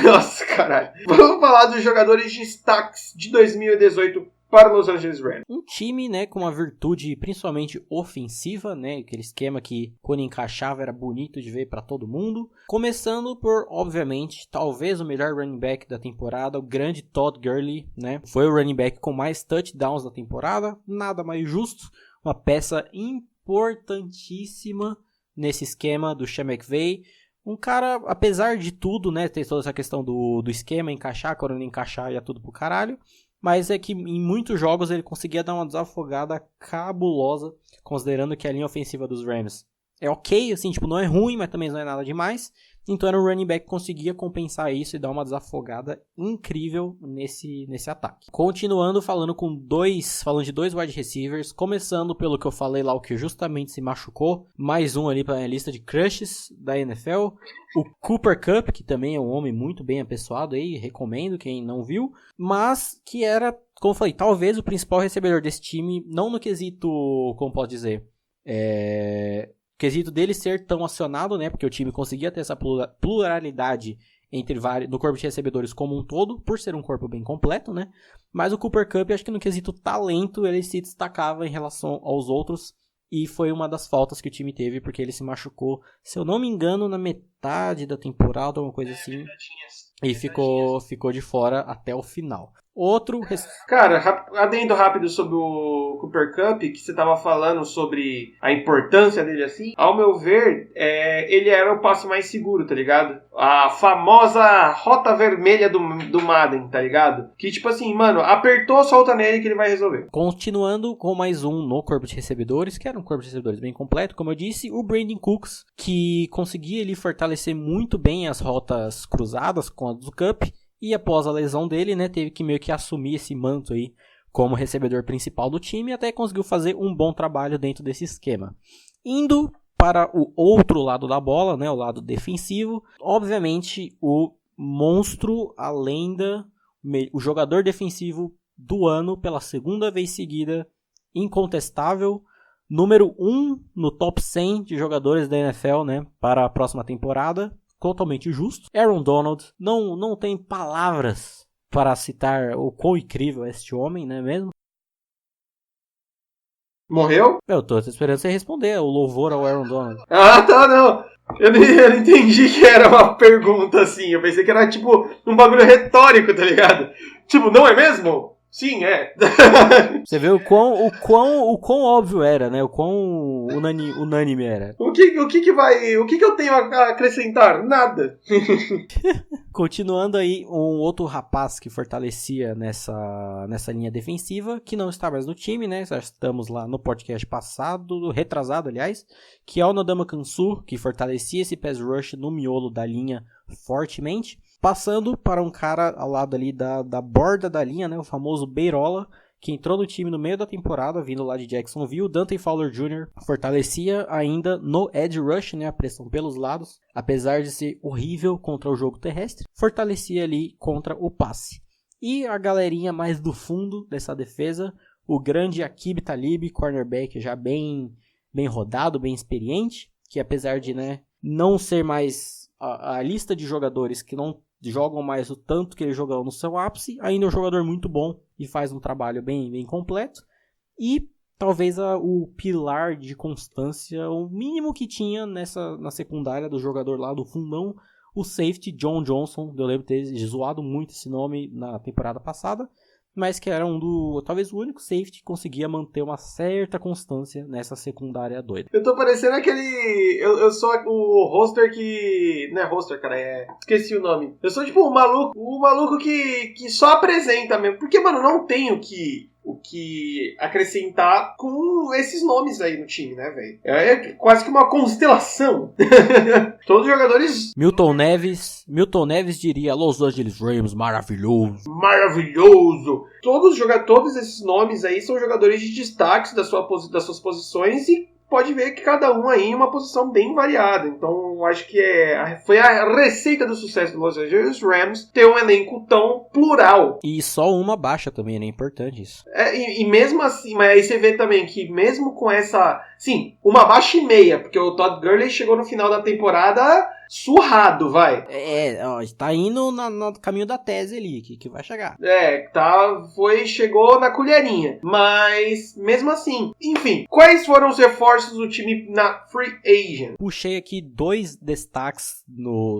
Nossa, caralho. Vamos falar dos jogadores de destaques de 2018 para Los Angeles Rams. Um time, né, com uma virtude principalmente ofensiva, né, aquele esquema que quando encaixava era bonito de ver para todo mundo. Começando por, obviamente, talvez o melhor running back da temporada, o grande Todd Gurley, né. Foi o running back com mais touchdowns da temporada, nada mais justo. Uma peça importantíssima nesse esquema do Sean McVay. Um cara, apesar de tudo, né, tem toda essa questão do esquema, encaixar, quando não encaixar ia tudo pro caralho. Mas é que em muitos jogos ele conseguia dar uma desafogada cabulosa, considerando que a linha ofensiva dos Rams é ok, assim, tipo, não é ruim, mas também não é nada demais. Então era um running back que conseguia compensar isso e dar uma desafogada incrível nesse ataque. Continuando falando de dois wide receivers, começando pelo que eu falei lá, o que justamente se machucou, mais um ali para a lista de crushes da NFL, o Cooper Kupp, que também é um homem muito bem apessoado aí, recomendo quem não viu, mas que era, como eu falei, talvez o principal recebedor desse time, não no quesito, como posso dizer, quesito dele ser tão acionado, né? Porque o time conseguia ter essa pluralidade no corpo de recebedores como um todo, por ser um corpo bem completo, né? Mas o Cooper Kupp, acho que no quesito talento, ele se destacava em relação aos outros. E foi uma das faltas que o time teve, porque ele se machucou, se eu não me engano, na metade da temporada, alguma coisa assim. E ficou de fora até o final. Cara, adendo rápido sobre o Cooper Kupp, que você tava falando sobre a importância dele assim. Ao meu ver, ele era o passe mais seguro, tá ligado? A famosa rota vermelha do Madden, tá ligado? Que tipo assim, mano, apertou, solta nele que ele vai resolver. Continuando com mais um no corpo de recebedores, que era um corpo de recebedores bem completo, como eu disse, o Brandon Cooks, que conseguia ele fortalecer muito bem as rotas cruzadas com a do Kupp. E após a lesão dele, né, teve que meio que assumir esse manto aí como recebedor principal do time e até conseguiu fazer um bom trabalho dentro desse esquema. Indo para o outro lado da bola, né, o lado defensivo, obviamente o monstro, a lenda, o jogador defensivo do ano pela segunda vez seguida, incontestável, número 1 no top 100 de jogadores da NFL, né, para a próxima temporada. Totalmente justo. Aaron Donald não tem palavras para citar o quão incrível é este homem, não é mesmo? Morreu? Eu tô esperando você responder o louvor ao Aaron Donald. Ah, tá, não. Eu não entendi que era uma pergunta assim. Eu pensei que era tipo um bagulho retórico, tá ligado? Tipo, não é mesmo? Sim, é. Você vê o quão óbvio era, né? O quão unânime era. O que eu tenho a acrescentar? Nada. Continuando aí, um outro rapaz que fortalecia nessa linha defensiva, que não está mais no time, né? Já estamos lá no podcast passado, retrasado, aliás, que é o Ndamukong Suh, que fortalecia esse pass rush no miolo da linha fortemente. Passando para um cara ao lado ali da borda da linha, né? O famoso Beirola, que entrou no time no meio da temporada, vindo lá de Jacksonville. Dante Fowler Jr. fortalecia ainda no edge rush, né? A pressão pelos lados. Apesar de ser horrível contra o jogo terrestre, fortalecia ali contra o passe. E a galerinha mais do fundo dessa defesa, o grande Aqib Talib, cornerback já bem rodado, bem experiente, que apesar de, né, não ser mais a lista de jogadores que não jogam mais o tanto que ele jogou no seu ápice, ainda é um jogador muito bom e faz um trabalho bem completo. E talvez o pilar de constância, o mínimo que tinha na secundária do jogador lá do fundão, o safety John Johnson. Eu lembro de ter zoado muito esse nome na temporada passada, mas que era talvez o único safety que conseguia manter uma certa constância nessa secundária doida. Eu tô parecendo aquele... Eu sou o roster que... Não é roster, cara, esqueci o nome. Eu sou tipo o maluco que só apresenta mesmo. Porque, mano, não tem o que acrescentar com esses nomes aí no time, né, velho? É quase que uma constelação. Todos os jogadores... Milton Neves diria Los Angeles Rams, maravilhoso. Maravilhoso! Todos esses nomes aí são jogadores de destaque das suas posições e pode ver que cada um aí em uma posição bem variada. Então, eu acho que foi a receita do sucesso do Los Angeles Rams ter um elenco tão plural. E só uma baixa também, né? É importante isso. E mesmo assim, mas aí você vê também que mesmo com essa... Sim, uma baixa e meia, porque o Todd Gurley chegou no final da temporada surrado, vai. Tá indo no caminho da tese ali, que vai chegar. Chegou na colherinha. Mas, mesmo assim, enfim, quais foram os reforços do time na Free Agent? Puxei aqui 2 destaques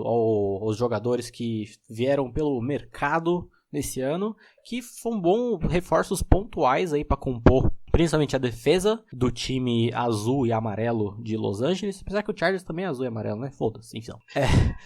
aos jogadores que vieram pelo mercado nesse ano, que foram bons reforços pontuais aí para compor principalmente a defesa do time azul e amarelo de Los Angeles, apesar que o Chargers também é azul e amarelo, né? Foda-se, então.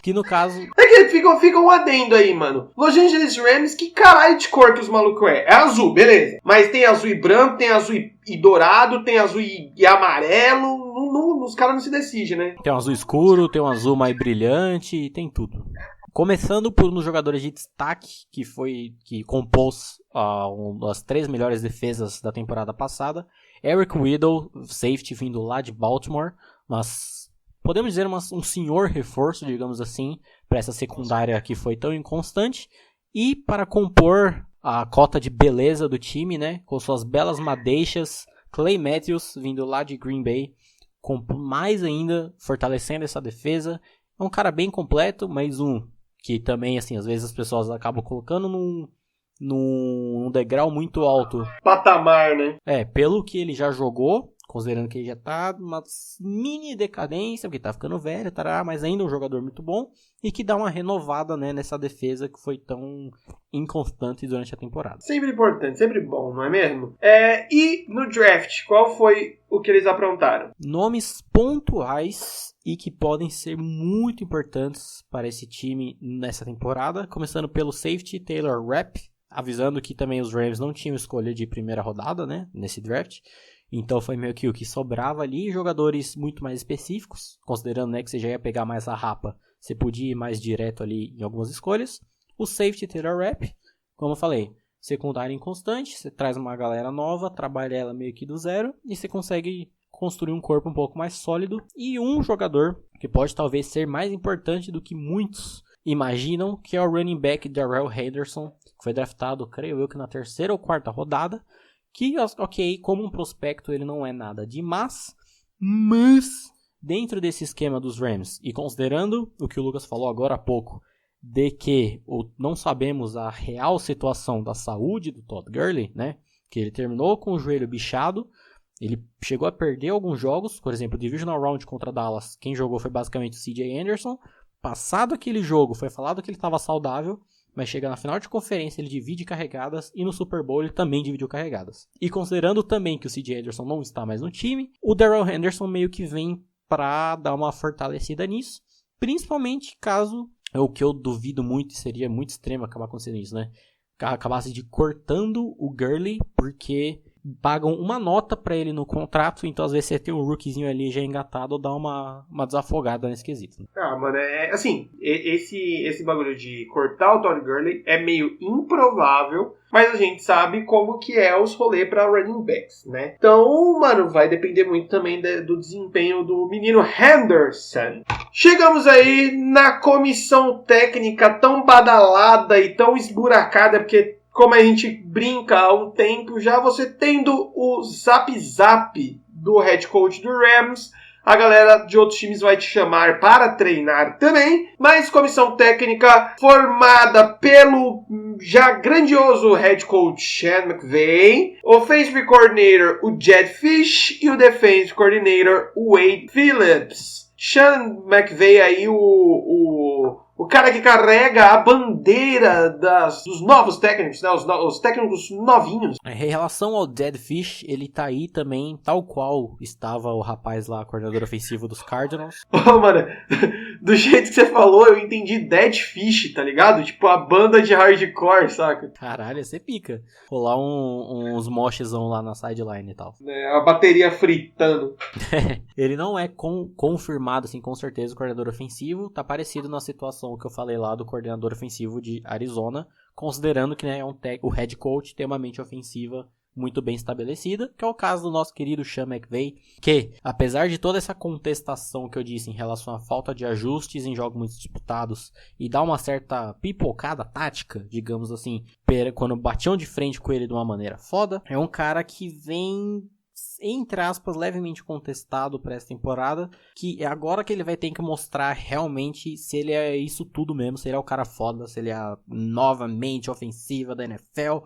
Que no caso... É que fica um adendo aí, mano. Los Angeles Rams, que caralho de cor que os malucos é? É azul, beleza. Mas tem azul e branco, tem azul e dourado, tem azul e amarelo. Os caras não se decidem, né? Tem um azul escuro, tem um azul mais brilhante, tem tudo. Começando por um dos jogadores de destaque, que compôs uma das 3 melhores defesas da temporada passada, Eric Weddle, safety vindo lá de Baltimore, mas podemos dizer um senhor reforço, digamos assim, para essa secundária que foi tão inconstante, e para compor a cota de beleza do time, né, com suas belas madeixas, Clay Matthews vindo lá de Green Bay, mais ainda fortalecendo essa defesa. É um cara bem completo, mais que também, assim, às vezes as pessoas acabam colocando num degrau muito alto. Patamar, né? Pelo que ele já jogou considerando que ele já tá numa mini decadência, porque tá ficando velho, mas ainda um jogador muito bom, e que dá uma renovada, né, nessa defesa que foi tão inconstante durante a temporada. Sempre importante, sempre bom, não é mesmo? E no draft, qual foi o que eles aprontaram? Nomes pontuais e que podem ser muito importantes para esse time nessa temporada, começando pelo safety Taylor Rapp, avisando que também os Rams não tinham escolha de primeira rodada, né, nesse draft. Então foi meio que o que sobrava ali, jogadores muito mais específicos, considerando, né, que você já ia pegar mais a rapa, você podia ir mais direto ali em algumas escolhas. O safety Taylor Rapp, como eu falei, secundária inconstante, você traz uma galera nova, trabalha ela meio que do zero e você consegue construir um corpo um pouco mais sólido. E um jogador que pode talvez ser mais importante do que muitos imaginam, que é o running back Darrell Henderson, que foi draftado, creio eu, que na 3ª ou 4ª rodada. Que, ok, como um prospecto ele não é nada demais, mas dentro desse esquema dos Rams, e considerando o que o Lucas falou agora há pouco, de que não sabemos a real situação da saúde do Todd Gurley, né? Que ele terminou com o joelho bichado, ele chegou a perder alguns jogos, por exemplo, o Divisional Round contra Dallas, quem jogou foi basicamente o CJ Anderson. Passado aquele jogo, foi falado que ele estava saudável, mas chega na final de conferência, ele divide carregadas, e no Super Bowl ele também dividiu carregadas. E considerando também que o CJ Anderson não está mais no time, o Darrell Henderson meio que vem para dar uma fortalecida nisso, principalmente caso, o que eu duvido muito, seria muito extremo acabar acontecendo isso, né? Acabasse de cortando o Gurley, porque pagam uma nota pra ele no contrato, então às vezes você tem um rookiezinho ali já engatado, dá uma desafogada nesse quesito. Né? Mano, assim, esse bagulho de cortar o Todd Gurley é meio improvável, mas a gente sabe como que é os rolês pra running backs, né? Então, mano, vai depender muito também do desempenho do menino Henderson. Chegamos aí na comissão técnica tão badalada e tão esburacada, porque como a gente brinca há um tempo já, você tendo o zap do head coach do Rams, a galera de outros times vai te chamar para treinar também, mas comissão técnica formada pelo já grandioso head coach Sean McVay, offensive coordinator o Jedd Fisch e o defensive coordinator o Wade Phillips. Sean McVay aí o cara que carrega a bandeira dos novos técnicos, né? Os técnicos novinhos. Em relação ao Jedd Fisch, ele tá aí também, tal qual estava o rapaz lá, coordenador ofensivo dos Cardinals. Mano, do jeito que você falou, eu entendi Dead Fish, tá ligado? Tipo a banda de hardcore, saca? Caralho, você pica. Rolar uns moshzão lá na sideline e tal. A bateria fritando. Ele não é confirmado, assim, com certeza, o coordenador ofensivo. Tá parecido na situação que eu falei lá do coordenador ofensivo de Arizona, considerando que, né, o head coach tem uma mente ofensiva muito bem estabelecida, que é o caso do nosso querido Sean McVay, que, apesar de toda essa contestação que eu disse em relação à falta de ajustes em jogos muito disputados e dar uma certa pipocada tática, digamos assim, quando batiam de frente com ele de uma maneira foda, é um cara que vem, entre aspas, levemente contestado para essa temporada, que é agora que ele vai ter que mostrar realmente se ele é isso tudo mesmo, se ele é o cara foda, se ele é a nova mente ofensiva da NFL,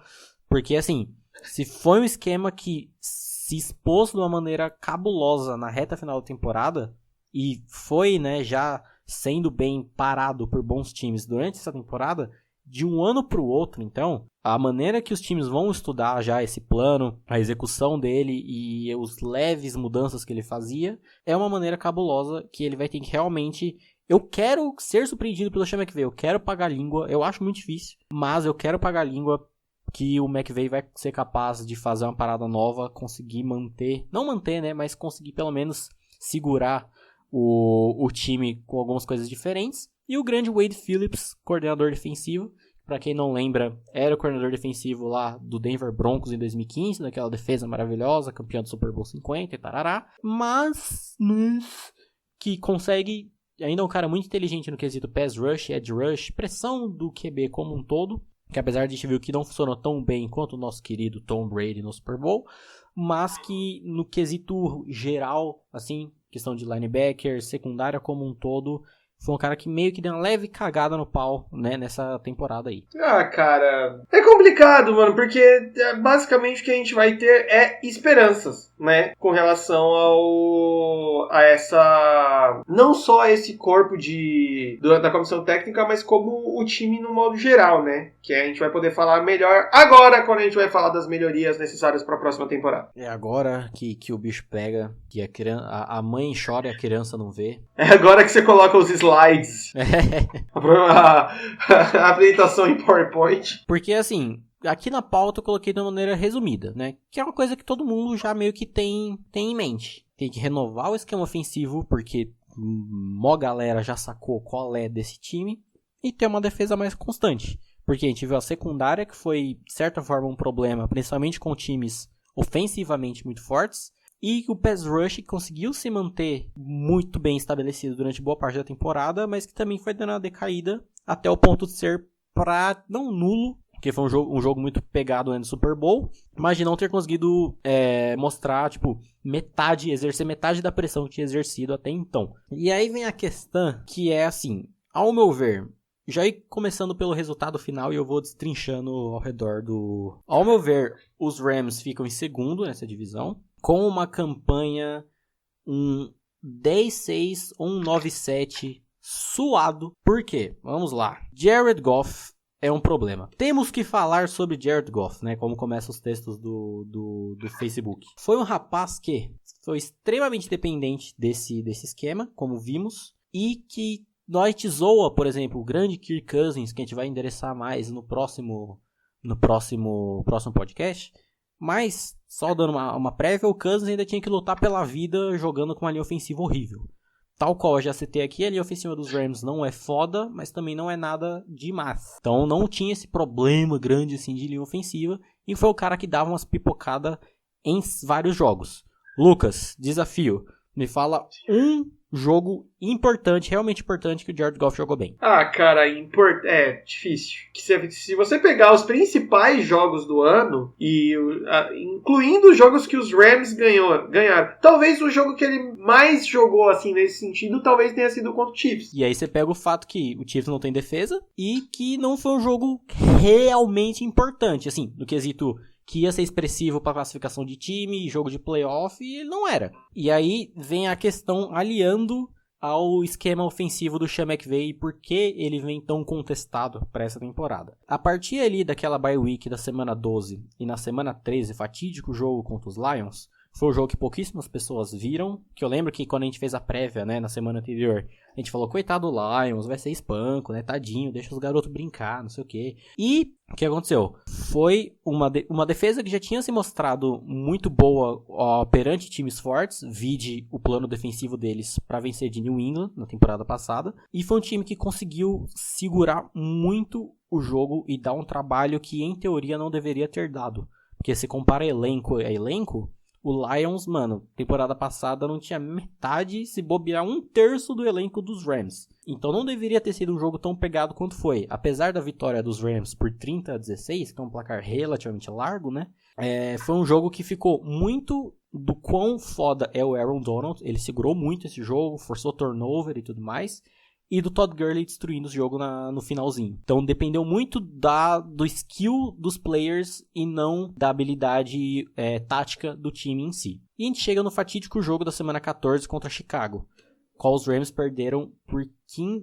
porque assim, se foi um esquema que se expôs de uma maneira cabulosa na reta final da temporada e foi, né, já sendo bem parado por bons times durante essa temporada, de um ano para o outro, então, a maneira que os times vão estudar já esse plano, a execução dele e os leves mudanças que ele fazia, é uma maneira cabulosa que ele vai ter que realmente... Eu quero ser surpreendido pelo Sean McVay, eu quero pagar a língua, eu acho muito difícil, mas eu quero pagar a língua que o McVay vai ser capaz de fazer uma parada nova, conseguir manter, não manter, né, mas conseguir pelo menos segurar o time com algumas coisas diferentes. E o grande Wade Phillips, coordenador defensivo, para quem não lembra, era o coordenador defensivo lá do Denver Broncos em 2015, daquela defesa maravilhosa, campeão do Super Bowl 50 e tarará, mas que consegue, ainda é um cara muito inteligente no quesito pass rush, edge rush, pressão do QB como um todo, que apesar de a gente ver que não funcionou tão bem quanto o nosso querido Tom Brady no Super Bowl, mas que no quesito geral, assim, questão de linebacker, secundária como um todo, foi um cara que meio que deu uma leve cagada no pau, né, nessa temporada aí. Cara, é complicado, mano, porque basicamente o que a gente vai ter é esperanças, né, com relação a essa, não só a esse corpo da comissão técnica, mas como o time no modo geral, né, que a gente vai poder falar melhor agora, quando a gente vai falar das melhorias necessárias para a próxima temporada. É agora que o bicho pega, que a mãe chora e a criança não vê. É agora que você coloca os slides, a apresentação em PowerPoint. Porque assim, aqui na pauta eu coloquei de uma maneira resumida, né? Que é uma coisa que todo mundo já meio que tem em mente. Tem que renovar o esquema ofensivo, porque mó galera já sacou qual é desse time. E ter uma defesa mais constante. Porque a gente viu a secundária, que foi, de certa forma, um problema, principalmente com times ofensivamente muito fortes. E o pass rush conseguiu se manter muito bem estabelecido durante boa parte da temporada, mas que também foi dando uma decaída até o ponto de ser não nulo, porque foi um jogo muito pegado no Super Bowl, mas de não ter conseguido mostrar, exercer metade da pressão que tinha exercido até então. E aí vem a questão que é assim, ao meu ver, já ir começando pelo resultado final e eu vou destrinchando ao redor do... Ao meu ver, os Rams ficam em segundo nessa divisão, com uma campanha 10-6 ou 9-7 suado. Por quê? Vamos lá. Jared Goff é um problema. Temos que falar sobre Jared Goff, né? Como começam os textos do Facebook. Foi um rapaz que foi extremamente dependente desse esquema, como vimos, e que nós zoa, por exemplo, o grande Kirk Cousins, que a gente vai endereçar mais no próximo podcast. Mas, só dando uma prévia, o Cousins ainda tinha que lutar pela vida jogando com uma linha ofensiva horrível. Tal qual eu já citei aqui, a linha ofensiva dos Rams não é foda, mas também não é nada demais. Então não tinha esse problema grande assim de linha ofensiva. E foi o cara que dava umas pipocadas em vários jogos. Lucas, desafio. Me fala um jogo importante, realmente importante, que o Jared Goff jogou bem. Ah, cara, é difícil. Se você pegar os principais jogos do ano, incluindo os jogos que os Rams ganharam, talvez o jogo que ele mais jogou, assim, nesse sentido, talvez tenha sido contra o Chiefs. E aí você pega o fato que o Chiefs não tem defesa e que não foi um jogo realmente importante, assim, no quesito que ia ser expressivo para classificação de time, jogo de playoff, e ele não era. E aí vem a questão aliando ao esquema ofensivo do Sean McVay e por que ele vem tão contestado para essa temporada. A partir ali daquela bye week da semana 12 e na semana 13, fatídico jogo contra os Lions, foi um jogo que pouquíssimas pessoas viram, que eu lembro que quando a gente fez a prévia, né, na semana anterior, a gente falou, coitado do Lions, vai ser espanco, né, tadinho, deixa os garotos brincar, não sei o quê. E o que aconteceu? Foi uma defesa que já tinha se mostrado muito boa perante times fortes, vide o plano defensivo deles para vencer de New England na temporada passada, e foi um time que conseguiu segurar muito o jogo e dar um trabalho que em teoria não deveria ter dado. Porque se compara elenco a elenco, o Lions, mano, temporada passada não tinha metade, se bobear 1/3 do elenco dos Rams. Então não deveria ter sido um jogo tão pegado quanto foi. Apesar da vitória dos Rams por 30-16, que é um placar relativamente largo, né? Foi um jogo que ficou muito do quão foda é o Aaron Donald. Ele segurou muito esse jogo, forçou turnover e tudo mais. E do Todd Gurley destruindo o jogo no finalzinho. Então dependeu muito do skill dos players e não da habilidade tática do time em si. E a gente chega no fatídico jogo da semana 14 contra Chicago, qual os Rams perderam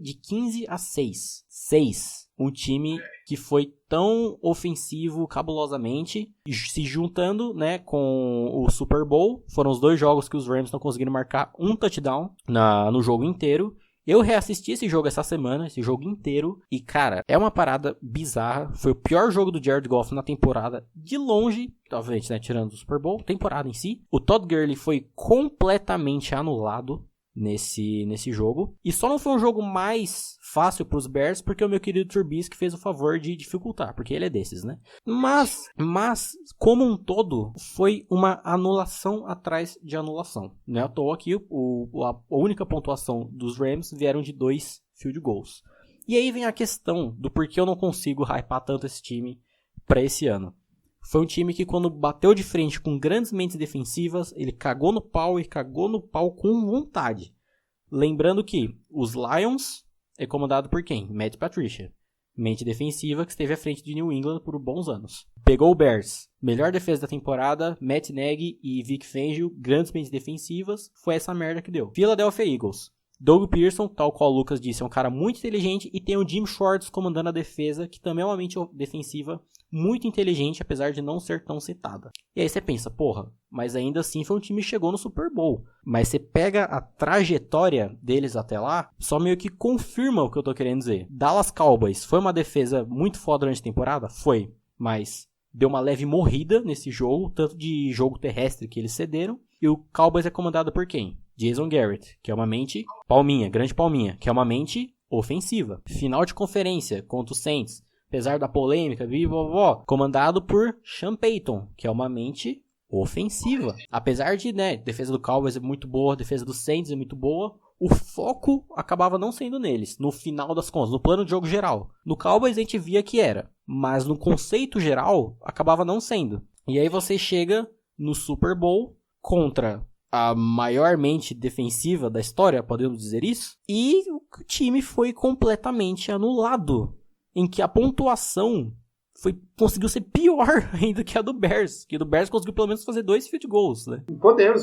de 15-6. 6. Um time que foi tão ofensivo cabulosamente, se juntando, né, com o Super Bowl. Foram os dois jogos que os Rams não conseguiram marcar um touchdown no jogo inteiro. Eu reassisti esse jogo essa semana, esse jogo inteiro, e cara, é uma parada bizarra. Foi o pior jogo do Jared Goff na temporada, de longe, obviamente, né, tirando o Super Bowl, temporada em si. O Todd Gurley foi completamente anulado nesse jogo, e só não foi um jogo mais fácil para os Bears, porque o meu querido Trubisky fez o favor de dificultar, porque ele é desses, né? Mas como um todo, foi uma anulação atrás de anulação. Não é à toa que a única pontuação dos Rams vieram de 2 field goals. E aí vem a questão do porquê eu não consigo hypar tanto esse time para esse ano. Foi um time que, quando bateu de frente com grandes mentes defensivas, ele cagou no pau e cagou no pau com vontade. Lembrando que os Lions é comandado por quem? Matt Patricia. mente defensiva que esteve à frente de New England por bons anos. Pegou o Bears, melhor defesa da temporada, Matt Nagy e Vic Fangio, grandes mentes defensivas, foi essa merda que deu. Philadelphia Eagles. Doug Pearson, tal qual o Lucas disse, é um cara muito inteligente, e tem o Jim Schwartz comandando a defesa, que também é uma mente defensiva muito inteligente, apesar de não ser tão citada. E aí você pensa, porra, mas ainda assim foi um time que chegou no Super Bowl. Mas você pega a trajetória deles até lá, só meio que confirma o que eu tô querendo dizer. Dallas Cowboys foi uma defesa muito foda durante a temporada? Foi, mas deu uma leve morrida nesse jogo, tanto de jogo terrestre que eles cederam. E o Cowboys é comandado por quem? Jason Garrett, que é uma mente palminha, grande palminha, que é uma mente ofensiva. Final de conferência contra o Saints, apesar da polêmica, comandado por Sean Payton, que é uma mente ofensiva. Apesar de, defesa do Cowboys é muito boa, defesa do Saints é muito boa, o foco acabava não sendo neles, no final das contas, no plano de jogo geral. No Cowboys a gente via que era, mas no conceito geral acabava não sendo. E aí você chega no Super Bowl contra a maior mente defensiva da história, podemos dizer isso, e o time foi completamente anulado, em que a pontuação conseguiu ser pior ainda que a do Bears, que o do Bears conseguiu pelo menos fazer 2 field goals, né?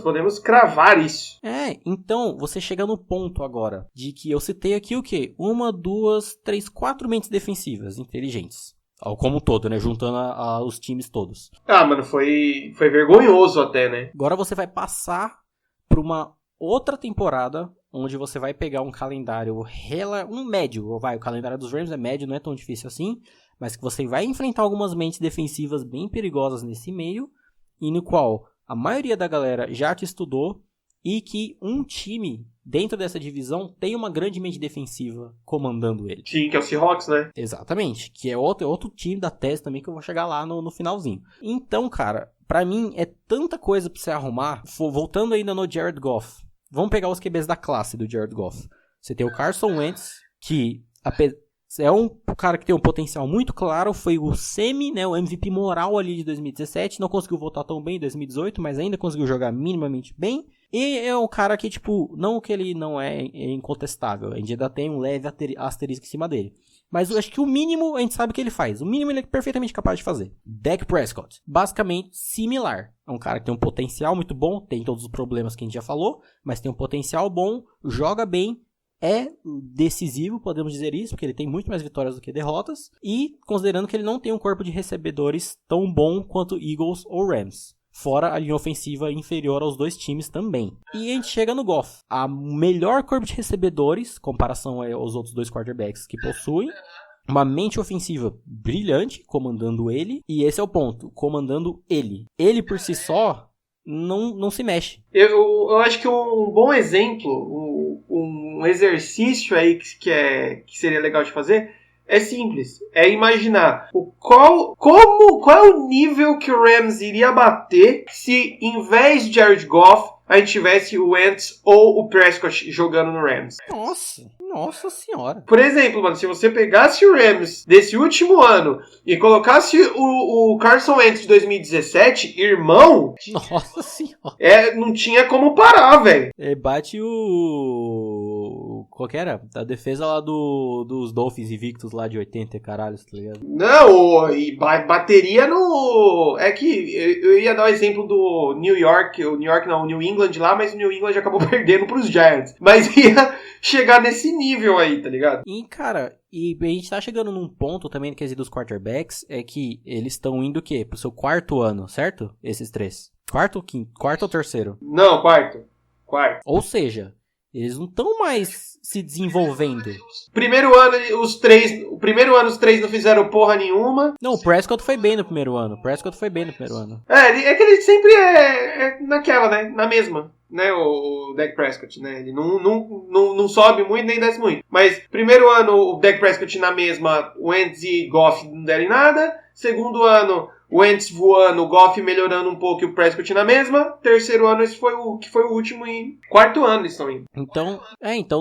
Podemos cravar isso. Então você chega no ponto agora, de que eu citei aqui o quê? 1, 2, 3, 4 mentes defensivas inteligentes. Como um todo, né? Juntando os times todos. Mano, foi vergonhoso até, né? Agora você vai passar para uma outra temporada, onde você vai pegar um calendário médio. O calendário dos Rams é médio, não é tão difícil assim, mas que você vai enfrentar algumas mentes defensivas bem perigosas nesse meio, e no qual a maioria da galera já te estudou, e que um time dentro dessa divisão tem uma grande mente defensiva comandando ele. Sim, que é o Seahawks, né? Exatamente, que é outro time da tese também, que eu vou chegar lá no finalzinho. Então, cara, pra mim é tanta coisa pra você arrumar. Voltando ainda no Jared Goff, vamos pegar os QBs da classe do Jared Goff. Você tem o Carson Wentz, que é um cara que tem um potencial muito claro, foi o o MVP moral ali de 2017, não conseguiu voltar tão bem em 2018, mas ainda conseguiu jogar minimamente bem. E é um cara que, não que ele não é incontestável, a gente ainda tem um leve asterisco em cima dele. Mas eu acho que o mínimo a gente sabe que ele faz, o mínimo ele é perfeitamente capaz de fazer. Dak Prescott, basicamente similar. É um cara que tem um potencial muito bom, tem todos os problemas que a gente já falou, mas tem um potencial bom, joga bem, é decisivo, podemos dizer isso, porque ele tem muito mais vitórias do que derrotas, e considerando que ele não tem um corpo de recebedores tão bom quanto Eagles ou Rams. Fora a linha ofensiva inferior aos dois times também. E a gente chega no Goff. A melhor corpo de recebedores, comparação aos outros dois quarterbacks que possuem. Uma mente ofensiva brilhante, comandando ele. E esse é o ponto, comandando ele. Ele por si só não se mexe. Eu acho que um bom exemplo, um exercício aí que seria legal de fazer, é simples. É imaginar qual é o nível que o Rams iria bater se, em vez de Jared Goff, a gente tivesse o Wentz ou o Prescott jogando no Rams. Nossa senhora. Por exemplo, mano, se você pegasse o Rams desse último ano e colocasse o Carson Wentz de 2017, irmão... Nossa senhora. Não tinha como parar, velho. Bate qual que era? A defesa lá dos Dolphins invictos lá de 80, caralho, tá ligado? Não, e bateria no... É que eu ia dar o exemplo do New England lá, mas o New England acabou perdendo pros Giants. Mas ia chegar nesse nível aí, tá ligado? E, cara, a gente tá chegando num ponto também no quesito dos quarterbacks, é que eles estão indo o quê? Pro seu 4º ano, certo? Esses 3. Quarto ou terceiro? Não, quarto. Ou seja, eles não estão mais se desenvolvendo. Primeiro ano, os três não fizeram porra nenhuma. Não, o Prescott foi bem no primeiro ano. É que ele sempre é naquela, né? Na mesma, né? O Dak Prescott, né? Ele não sobe muito nem desce muito. Mas primeiro ano, o Dak Prescott na mesma, o Wentz e Goff não deram em nada. Segundo ano, o Wentz voando, o Goff melhorando um pouco e o Prescott na mesma. Terceiro ano, esse foi o último, e quarto ano eles estão indo. Então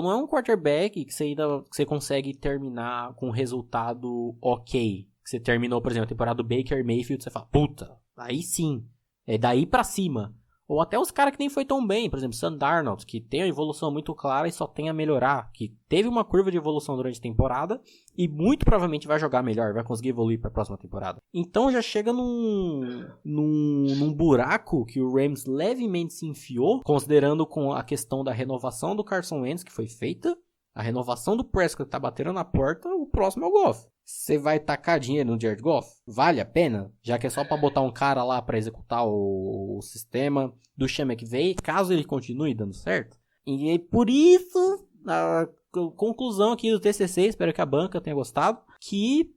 não é um quarterback que você consegue terminar com um resultado ok. Você terminou, por exemplo, a temporada do Baker Mayfield, você fala, puta, aí sim, é daí pra cima. Ou até os caras que nem foi tão bem, por exemplo, Sam Darnold, que tem uma evolução muito clara e só tem a melhorar, que teve uma curva de evolução durante a temporada e muito provavelmente vai jogar melhor, vai conseguir evoluir para a próxima temporada. Então já chega num buraco que o Rams levemente se enfiou, considerando com a questão da renovação do Carson Wentz que foi feita, a renovação do Prescott que tá batendo na porta, o próximo é o Goff. Você vai tacar dinheiro no Jared Goff? Vale a pena? Já que é só pra botar um cara lá pra executar o sistema do Sean McVay, caso ele continue dando certo. E por isso, a conclusão aqui do TCC, espero que a banca tenha gostado, que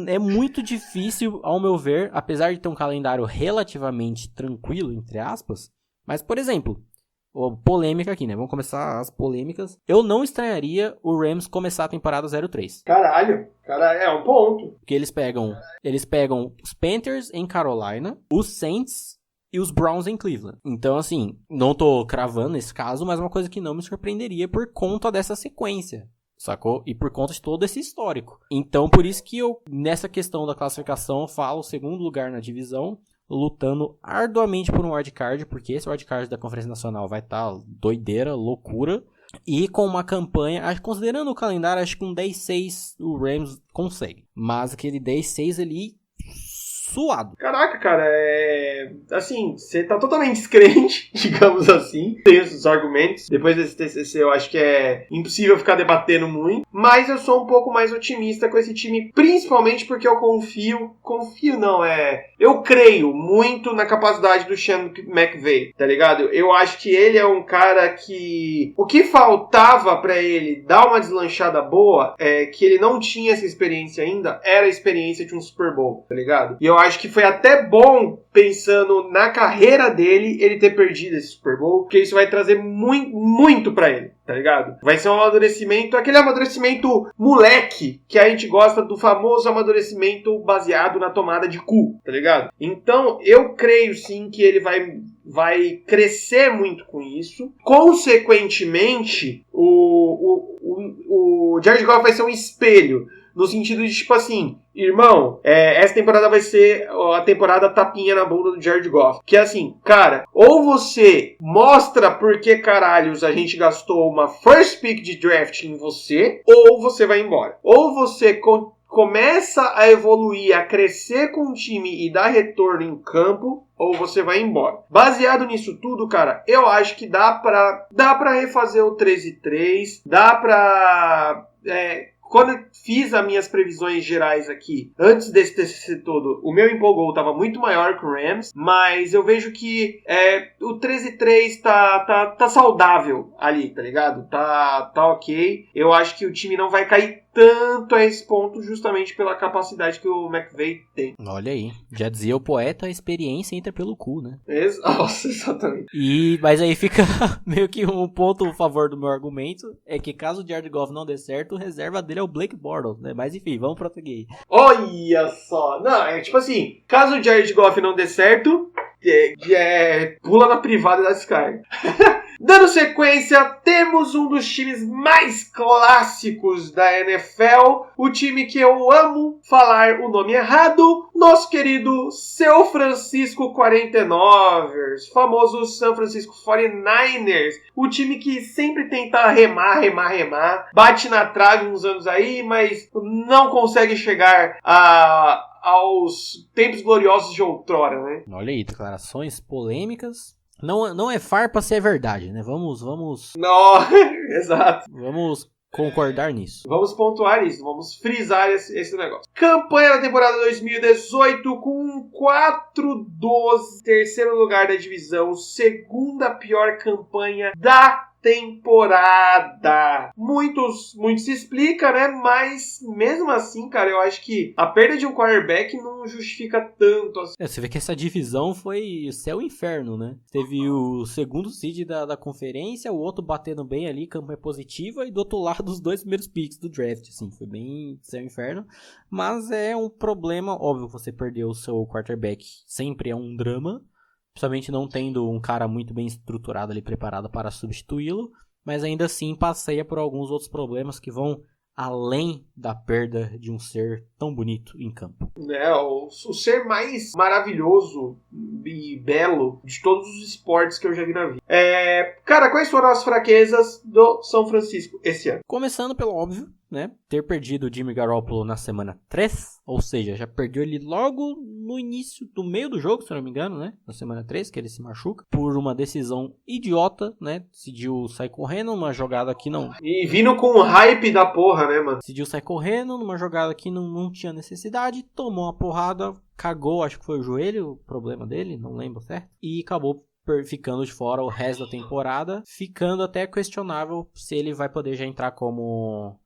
é muito difícil, ao meu ver, apesar de ter um calendário relativamente tranquilo, entre aspas, mas, por exemplo, polêmica aqui, né? Vamos começar as polêmicas. Eu não estranharia o Rams começar a temporada 0-3. Caralho, é um ponto. Porque eles pegam os Panthers em Carolina, os Saints e os Browns em Cleveland. Então, assim, não tô cravando esse caso, mas uma coisa que não me surpreenderia por conta dessa sequência. Sacou? E por conta de todo esse histórico. Então, por isso que eu, nessa questão da classificação, falo segundo lugar na divisão, lutando arduamente por um wildcard, porque esse wildcard da Conferência Nacional vai estar doideira, loucura. E com uma campanha, considerando o calendário, acho que um 10-6 o Rams consegue. Mas aquele 10-6 ali, suado. Caraca, cara, assim, você tá totalmente descrente, digamos assim. Tem os argumentos. Depois desse TCC eu acho que é impossível ficar debatendo muito. Mas eu sou um pouco mais otimista com esse time, principalmente porque eu eu creio muito na capacidade do Sean McVay, tá ligado? Eu acho que ele é um cara que... O que faltava pra ele dar uma deslanchada boa, que ele não tinha essa experiência ainda, era a experiência de um Super Bowl, tá ligado? E eu acho que foi até bom, pensando na carreira dele, ele ter perdido esse Super Bowl, porque isso vai trazer muito, muito pra ele, tá ligado? Vai ser um amadurecimento, aquele amadurecimento moleque, que a gente gosta do famoso amadurecimento baseado na tomada de cu, tá ligado? Então, eu creio sim que ele vai crescer muito com isso. Consequentemente, o Jared Goff vai ser um espelho, no sentido de, tipo assim, irmão, essa temporada vai ser a temporada tapinha na bunda do Jared Goff. Que é assim, cara, ou você mostra por que caralhos a gente gastou uma first pick de draft em você, ou você vai embora. Ou você começa a evoluir, a crescer com o time e dar retorno em campo, ou você vai embora. Baseado nisso tudo, cara, eu acho que dá pra refazer o 13-3, dá pra... Quando eu fiz as minhas previsões gerais aqui, antes desse TCC todo, o meu empolgou estava muito maior que o Rams, mas eu vejo que o 13-3 tá saudável ali, tá ligado? Tá ok. Eu acho que o time não vai cair tanto a esse ponto, justamente pela capacidade que o McVay tem. Olha aí, já dizia o poeta, a experiência entra pelo cu, né? Nossa, exatamente. Mas aí fica meio que um ponto a favor do meu argumento, é que caso o Jared Goff não dê certo, a reserva dele é o Blake Bortles, né? Mas enfim, vamos prosseguir. Olha só! Não, tipo assim, caso o Jared Goff não dê certo, pula na privada da Sky. Dando sequência, temos um dos times mais clássicos da NFL, o time que eu amo falar o nome errado, nosso querido São Francisco 49ers, famoso San Francisco 49ers, o time que sempre tenta remar, bate na trave uns anos aí, mas não consegue chegar aos tempos gloriosos de outrora, né? Olha aí, declarações polêmicas. Não é farpa se é verdade, né? Vamos... Não, exato. Vamos concordar nisso. Vamos pontuar isso, vamos frisar esse negócio. Campanha da temporada 2018 com 4-12, terceiro lugar da divisão, segunda pior campanha da temporada. Muito se explica, né? Mas mesmo assim, cara, eu acho que a perda de um quarterback não justifica tanto assim. Você vê que essa divisão foi céu e inferno, né? Teve o segundo seed da conferência, o outro batendo bem ali, campanha positiva, e do outro lado os dois primeiros picks do draft, assim, foi bem céu e inferno. Mas é um problema, óbvio, você perdeu o seu quarterback, sempre é um drama. Principalmente não tendo um cara muito bem estruturado ali, preparado para substituí-lo. Mas ainda assim passeia por alguns outros problemas que vão além da perda de um ser tão bonito em campo. O ser mais maravilhoso e belo de todos os esportes que eu já vi na vida. Cara, quais foram as fraquezas do São Francisco esse ano? Começando pelo óbvio, né? Ter perdido o Jimmy Garoppolo na semana 3, ou seja, já perdeu ele logo no início do meio do jogo, se eu não me engano, né? Na semana 3, que ele se machuca, por uma decisão idiota, né? Decidiu sair correndo numa jogada que não... E vindo com o hype da porra, né, mano? Decidiu sair correndo numa jogada que não tinha necessidade, tomou uma porrada, cagou, acho que foi o joelho o problema dele, não lembro certo, e acabou ficando de fora o resto da temporada, ficando até questionável se ele vai poder já entrar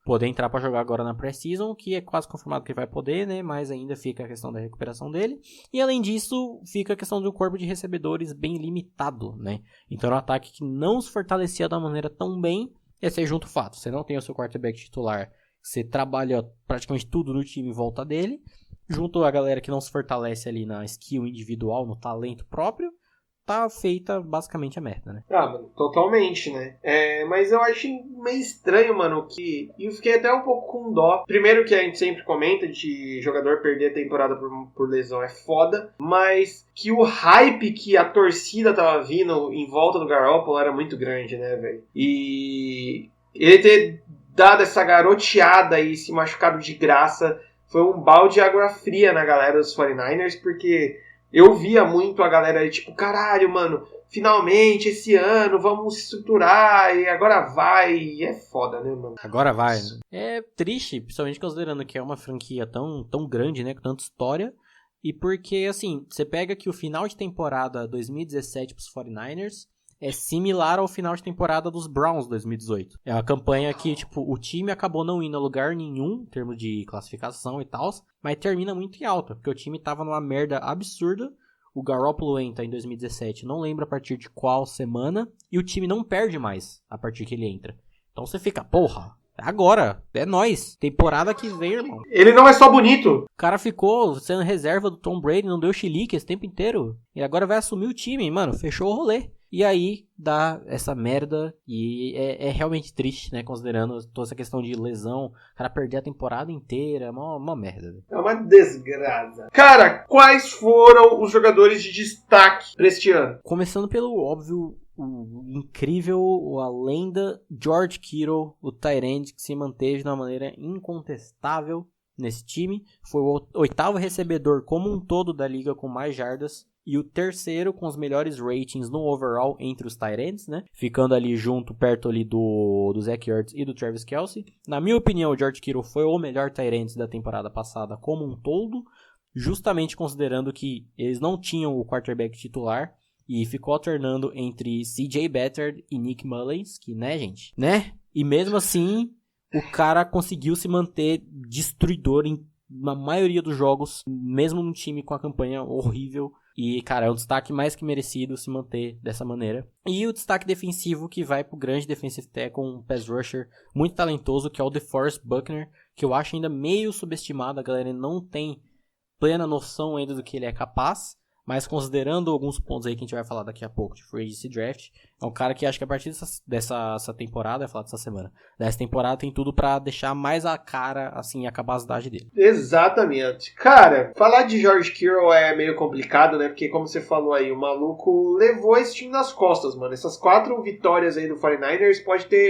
poder entrar para jogar agora na pré-season, que é quase confirmado que ele vai poder, né, mas ainda fica a questão da recuperação dele, e além disso, fica a questão de um corpo de recebedores bem limitado, né, então era um ataque que não se fortalecia da maneira tão bem, e aí junto o fato, você não tem o seu quarterback titular, você trabalha praticamente tudo no time em volta dele, junto a galera que não se fortalece ali na skill individual, no talento próprio, tá feita basicamente a merda, né? Mano, totalmente, né? Mas eu acho meio estranho, mano, e eu fiquei até um pouco com dó. Primeiro que a gente sempre comenta de jogador perder a temporada por lesão é foda, mas que o hype que a torcida tava vindo em volta do Garoppolo era muito grande, né, velho? E ele ter dado essa garoteada e se machucado de graça foi um balde de água fria na galera dos 49ers, porque eu via muito a galera aí, tipo, caralho, mano, finalmente, esse ano, vamos se estruturar, e agora vai, e é foda, né, mano? Agora vai, né? É triste, principalmente considerando que é uma franquia tão grande, né, com tanta história, e porque, assim, você pega que o final de temporada 2017 pros 49ers é similar ao final de temporada dos Browns 2018. É uma campanha que, tipo, o time acabou não indo a lugar nenhum, em termos de classificação e tal, mas termina muito em alta, porque o time tava numa merda absurda, o Garoppolo entra em 2017, não lembro a partir de qual semana, e o time não perde mais a partir que ele entra. Então você fica, porra, agora, é nóis, temporada que vem, irmão. Ele não é só bonito. O cara ficou sendo reserva do Tom Brady, não deu chilique esse tempo inteiro, e agora vai assumir o time, mano, fechou o rolê. E aí dá essa merda e é realmente triste, né? Considerando toda essa questão de lesão. O cara perder a temporada inteira, é uma merda. Né? É uma desgraça. Cara, quais foram os jogadores de destaque pra este ano? Começando pelo óbvio, o incrível, a lenda George Kittle, o tight end que se manteve de uma maneira incontestável nesse time. Foi o 8º recebedor como um todo da liga com mais jardas. E o 3º com os melhores ratings no overall entre os tight ends, né? Ficando ali perto ali do Zach Ertz e do Travis Kelce. Na minha opinião, o George Kittle foi o melhor tight end da temporada passada como um todo. Justamente considerando que eles não tinham o quarterback titular. E ficou alternando entre CJ Beathard e Nick Mullins. Que, né, gente? Né? E mesmo assim, o cara conseguiu se manter destruidor na maioria dos jogos. Mesmo num time com a campanha horrível. E, cara, é um destaque mais que merecido se manter dessa maneira. E o destaque defensivo que vai pro grande defensive tackle, um pass rusher muito talentoso, que é o DeForest Buckner, que eu acho ainda meio subestimado. A galera não tem plena noção ainda do que ele é capaz. Mas considerando alguns pontos aí que a gente vai falar daqui a pouco de Free Agency Draft, é um cara que acho que a partir dessa temporada, vai falar dessa semana, dessa temporada tem tudo pra deixar mais a cara, assim, a capacidade dele. Exatamente. Cara, falar de George Kittle é meio complicado, né? Porque como você falou aí, o maluco levou esse time nas costas, mano. Essas 4 vitórias aí do 49ers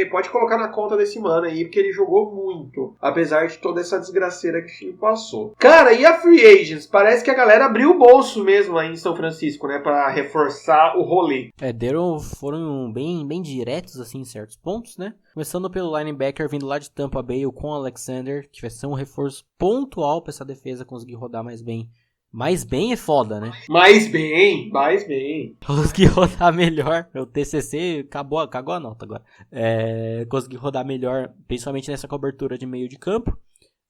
pode colocar na conta desse mano aí, porque ele jogou muito, apesar de toda essa desgraceira que o time passou. Cara, e a Free Agents? Parece que a galera abriu o bolso mesmo aí em São Francisco, né? Pra reforçar o rolê. Foram bem diretos, assim, em certos pontos, né? Começando pelo linebacker vindo lá de Tampa Bay, o Con Alexander, que vai ser um reforço pontual pra essa defesa conseguir rodar mais bem. Mais bem é foda, né? Mais bem. Conseguir rodar melhor. O TCC cagou a nota agora. Conseguir rodar melhor, principalmente nessa cobertura de meio de campo.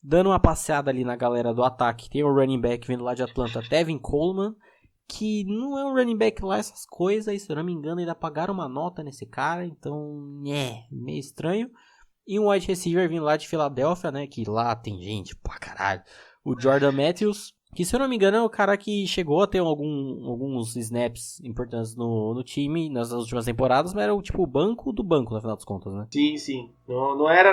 Dando uma passeada ali na galera do ataque, tem o running back vindo lá de Atlanta, Tevin Coleman, que não é um running back lá essas coisas, e se eu não me engano ainda pagaram uma nota nesse cara, então meio estranho. E um wide receiver vindo lá de Filadélfia, né, que lá tem gente pra caralho. O Jordan Matthews, Que, se eu não me engano, é o cara que chegou a ter alguns snaps importantes no time nas últimas temporadas, mas era o banco do banco, no final das contas, né? Sim. Não era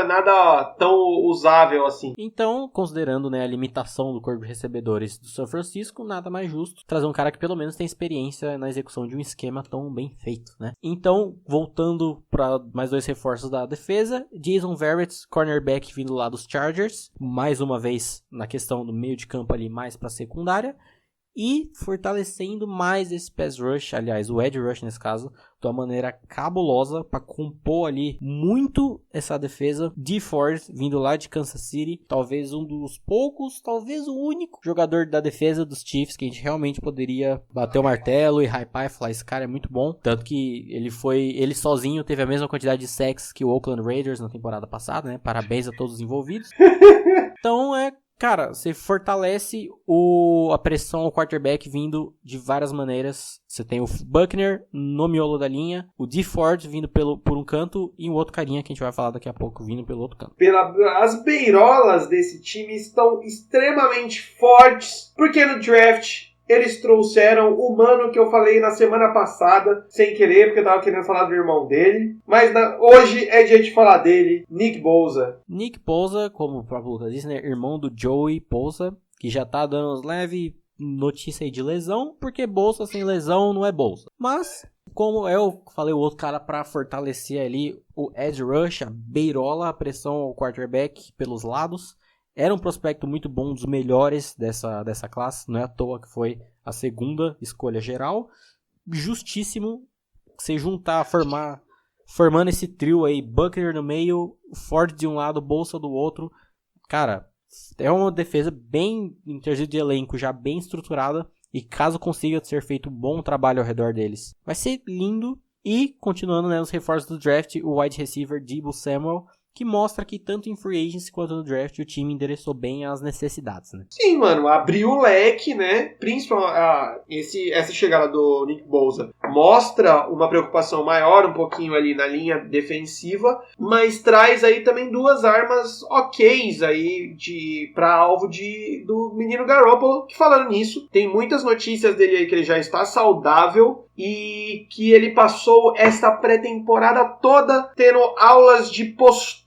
nada tão usável assim. Então, considerando, né, a limitação do corpo de recebedores do São Francisco, nada mais justo trazer um cara que pelo menos tem experiência na execução de um esquema tão bem feito, né? Então, voltando para mais 2 reforços da defesa, Jason Verrett, cornerback vindo lá dos Chargers, mais uma vez na questão do meio de campo ali mais para secundária, e fortalecendo mais esse pass rush, aliás, o edge rush nesse caso, de uma maneira cabulosa para compor ali muito essa defesa. Dee Ford, vindo lá de Kansas City, talvez um dos poucos, talvez o único jogador da defesa dos Chiefs que a gente realmente poderia bater o martelo e hypar e falar, esse cara é muito bom. Tanto que ele sozinho teve a mesma quantidade de sacks que o Oakland Raiders na temporada passada, né? Parabéns a todos os envolvidos. Então cara, você fortalece a pressão ao quarterback vindo de várias maneiras. Você tem o Buckner no miolo da linha, o Dee Ford vindo por um canto e um outro carinha que a gente vai falar daqui a pouco vindo pelo outro canto. As beirolas desse time estão extremamente fortes, porque no draft eles trouxeram o mano que eu falei na semana passada, sem querer, porque eu tava querendo falar do irmão dele. Mas hoje é dia de falar dele, Nick Bosa. Nick Bosa, como o próprio Lucas disse, né, irmão do Joey Bosa, que já tá dando uns leve notícia aí de lesão, porque Bosa sem lesão não é Bosa. Mas, como eu falei, o outro cara pra fortalecer ali o edge rush, a beirola, a pressão ao quarterback pelos lados. Era um prospecto muito bom, dos melhores dessa classe. Não é à toa que foi a segunda escolha geral. Justíssimo você formando esse trio aí. Buckner no meio, Ford de um lado, Bolsa do outro. Cara, é uma defesa bem, em termos de elenco, já bem estruturada. E caso consiga ser feito um bom trabalho ao redor deles, vai ser lindo. E, continuando, né, nos reforços do draft, o wide receiver Deebo Samuel, que mostra que tanto em free agency quanto no draft o time endereçou bem as necessidades, né? Sim, mano, abriu o leque, né? Principalmente essa chegada do Nick Bosa mostra uma preocupação maior um pouquinho ali na linha defensiva, mas traz aí também 2 armas ok's aí para alvo do menino Garoppolo, que, falando nisso, tem muitas notícias dele aí que ele já está saudável e que ele passou essa pré-temporada toda tendo aulas de postura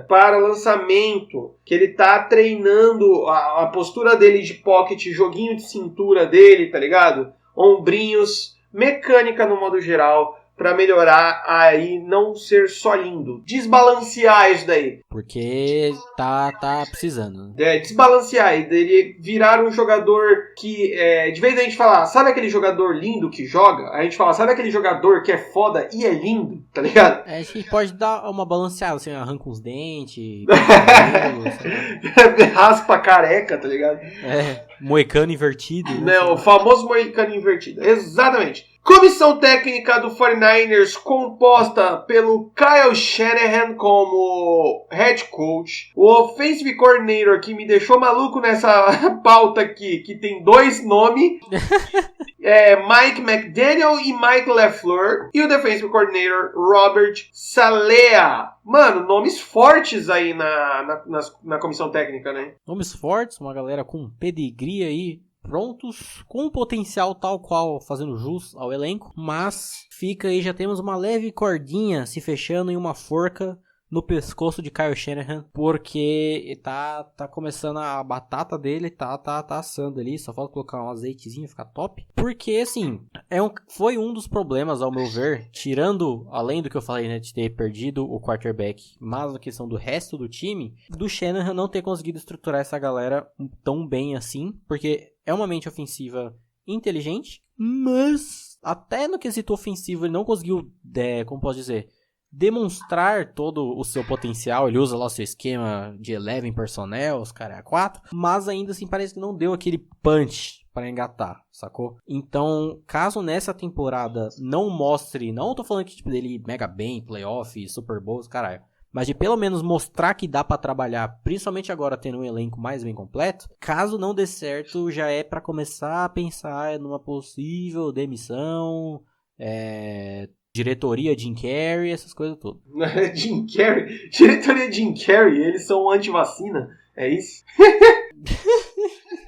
para lançamento, que ele tá treinando a postura dele de pocket, joguinho de cintura dele, tá ligado? Ombrinhos, mecânica no modo geral, pra melhorar aí, não ser só lindo. Desbalancear isso daí. Porque tá precisando. Desbalancear e dele virar um jogador que, de vez a gente falar, sabe aquele jogador lindo que joga? A gente fala, sabe aquele jogador que é foda e é lindo, tá ligado? A gente pode dar uma balanceada, assim, arranca uns dentes, raspa careca, tá ligado? Moicano invertido. Né? O famoso moicano invertido. Exatamente. Comissão técnica do 49ers composta pelo Kyle Shanahan como head coach. O offensive coordinator que me deixou maluco nessa pauta aqui, que tem 2 nomes. Mike McDaniel e Mike LaFleur. E o defensive coordinator Robert Saleh. Mano, nomes fortes aí na comissão técnica, né? Nomes fortes, uma galera com pedigree aí, prontos, com potencial tal qual, fazendo jus ao elenco, mas fica aí, já temos uma leve cordinha se fechando em uma forca no pescoço de Kyle Shanahan, porque tá começando a batata dele, tá assando ali, só falta colocar um azeitezinho, ficar top, porque assim, foi um dos problemas, ao meu ver, tirando, além do que eu falei, né, de ter perdido o quarterback, mas na questão do resto do time, do Shanahan não ter conseguido estruturar essa galera tão bem assim, porque é uma mente ofensiva inteligente, mas até no quesito ofensivo ele não conseguiu, como posso dizer, demonstrar todo o seu potencial. Ele usa lá o seu esquema de 11 personnel, os caras 4, mas ainda assim parece que não deu aquele punch para engatar, sacou? Então, caso nessa temporada não mostre, não tô falando que tipo dele mega bem, playoff, Super Bowls, caralho, mas de pelo menos mostrar que dá pra trabalhar, principalmente agora tendo um elenco mais bem completo, caso não dê certo, já é pra começar a pensar numa possível demissão, diretoria Jim Carrey, essas coisas todas. Jim Carrey? Diretoria Jim Carrey? Eles são anti-vacina? É isso?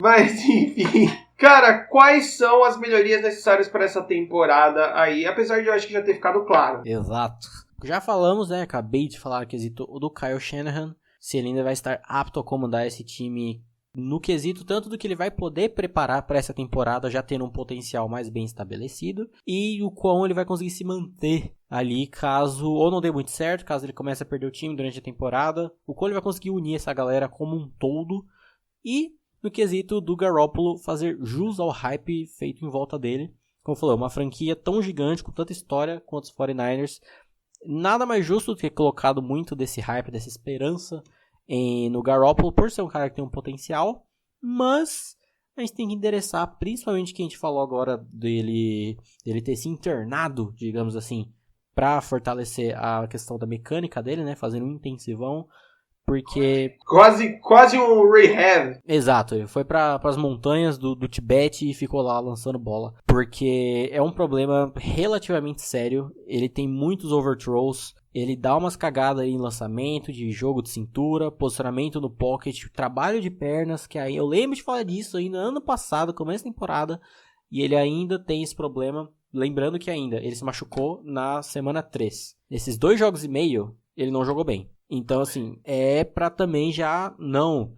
Mas, enfim. Cara, quais são as melhorias necessárias para essa temporada aí? Apesar de eu acho que já ter ficado claro. Exato. Já falamos, né? Acabei de falar o quesito do Kyle Shanahan. Se ele ainda vai estar apto a comandar esse time no quesito tanto do que ele vai poder preparar para essa temporada, já tendo um potencial mais bem estabelecido, e o quão ele vai conseguir se manter ali caso ou não dê muito certo, caso ele comece a perder o time durante a temporada, o quão ele vai conseguir unir essa galera como um todo, e no quesito do Garoppolo fazer jus ao hype feito em volta dele. Como eu falei, uma franquia tão gigante, com tanta história quanto os 49ers, nada mais justo do que colocado muito desse hype, dessa esperança no Garoppolo, por ser um cara que tem um potencial, mas a gente tem que endereçar, principalmente que a gente falou agora dele ter se internado, digamos assim, para fortalecer a questão da mecânica dele, né, fazendo um intensivão, porque... Quase um rehab. Exato, ele foi para as montanhas do Tibete e ficou lá lançando bola, porque é um problema relativamente sério, ele tem muitos overthrows, ele dá umas cagadas aí em lançamento, de jogo de cintura, posicionamento no pocket, trabalho de pernas, que aí eu lembro de falar disso ainda ano passado, começo da temporada, e ele ainda tem esse problema, lembrando que ainda ele se machucou na semana 3. Nesses 2 jogos e meio, ele não jogou bem. Então, assim, é pra também já, não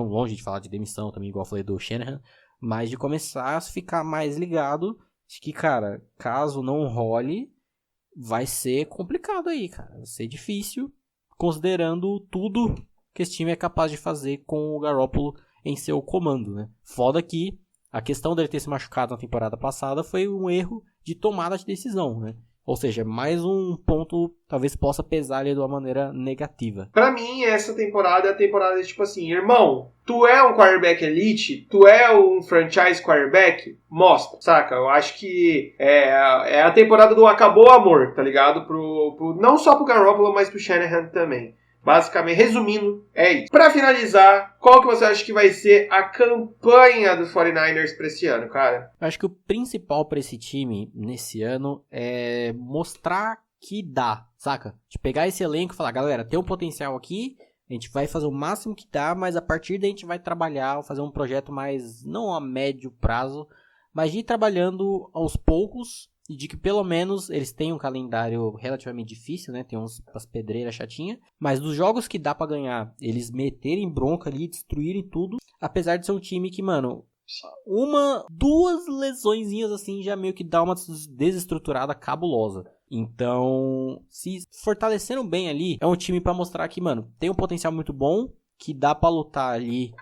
longe de falar de demissão, também igual eu falei do Shanahan, mas de começar a ficar mais ligado de que, cara, caso não role, vai ser complicado aí, cara. Vai ser difícil, considerando tudo que esse time é capaz de fazer com o Garoppolo em seu comando, né? Foda que a questão dele ter se machucado na temporada passada foi um erro de tomada de decisão, né? Ou seja, mais um ponto talvez possa pesar ali de uma maneira negativa. Pra mim, essa temporada é a temporada tipo assim, irmão, tu é um quarterback elite? Tu é um franchise quarterback? Mostra, saca? Eu acho que é a temporada do acabou o amor, tá ligado? Não só pro Garoppolo, mas pro Shanahan também. Basicamente, resumindo, é isso. Pra finalizar, qual que você acha que vai ser a campanha dos 49ers pra esse ano, cara? Eu acho que o principal pra esse time nesse ano é mostrar que dá, saca? De pegar esse elenco e falar, galera, tem um potencial aqui, a gente vai fazer o máximo que dá, mas a partir daí a gente vai trabalhar, fazer um projeto mais, não a médio prazo, mas de ir trabalhando aos poucos e de que pelo menos eles têm um calendário relativamente difícil, né? Tem umas pedreiras chatinhas, mas dos jogos que dá pra ganhar, eles meterem bronca ali, destruírem tudo, apesar de ser um time que, mano, 2 lesõezinhas assim já meio que dá uma desestruturada cabulosa. Então, se fortalecendo bem ali, é um time pra mostrar que, mano, tem um potencial muito bom, que dá pra lutar ali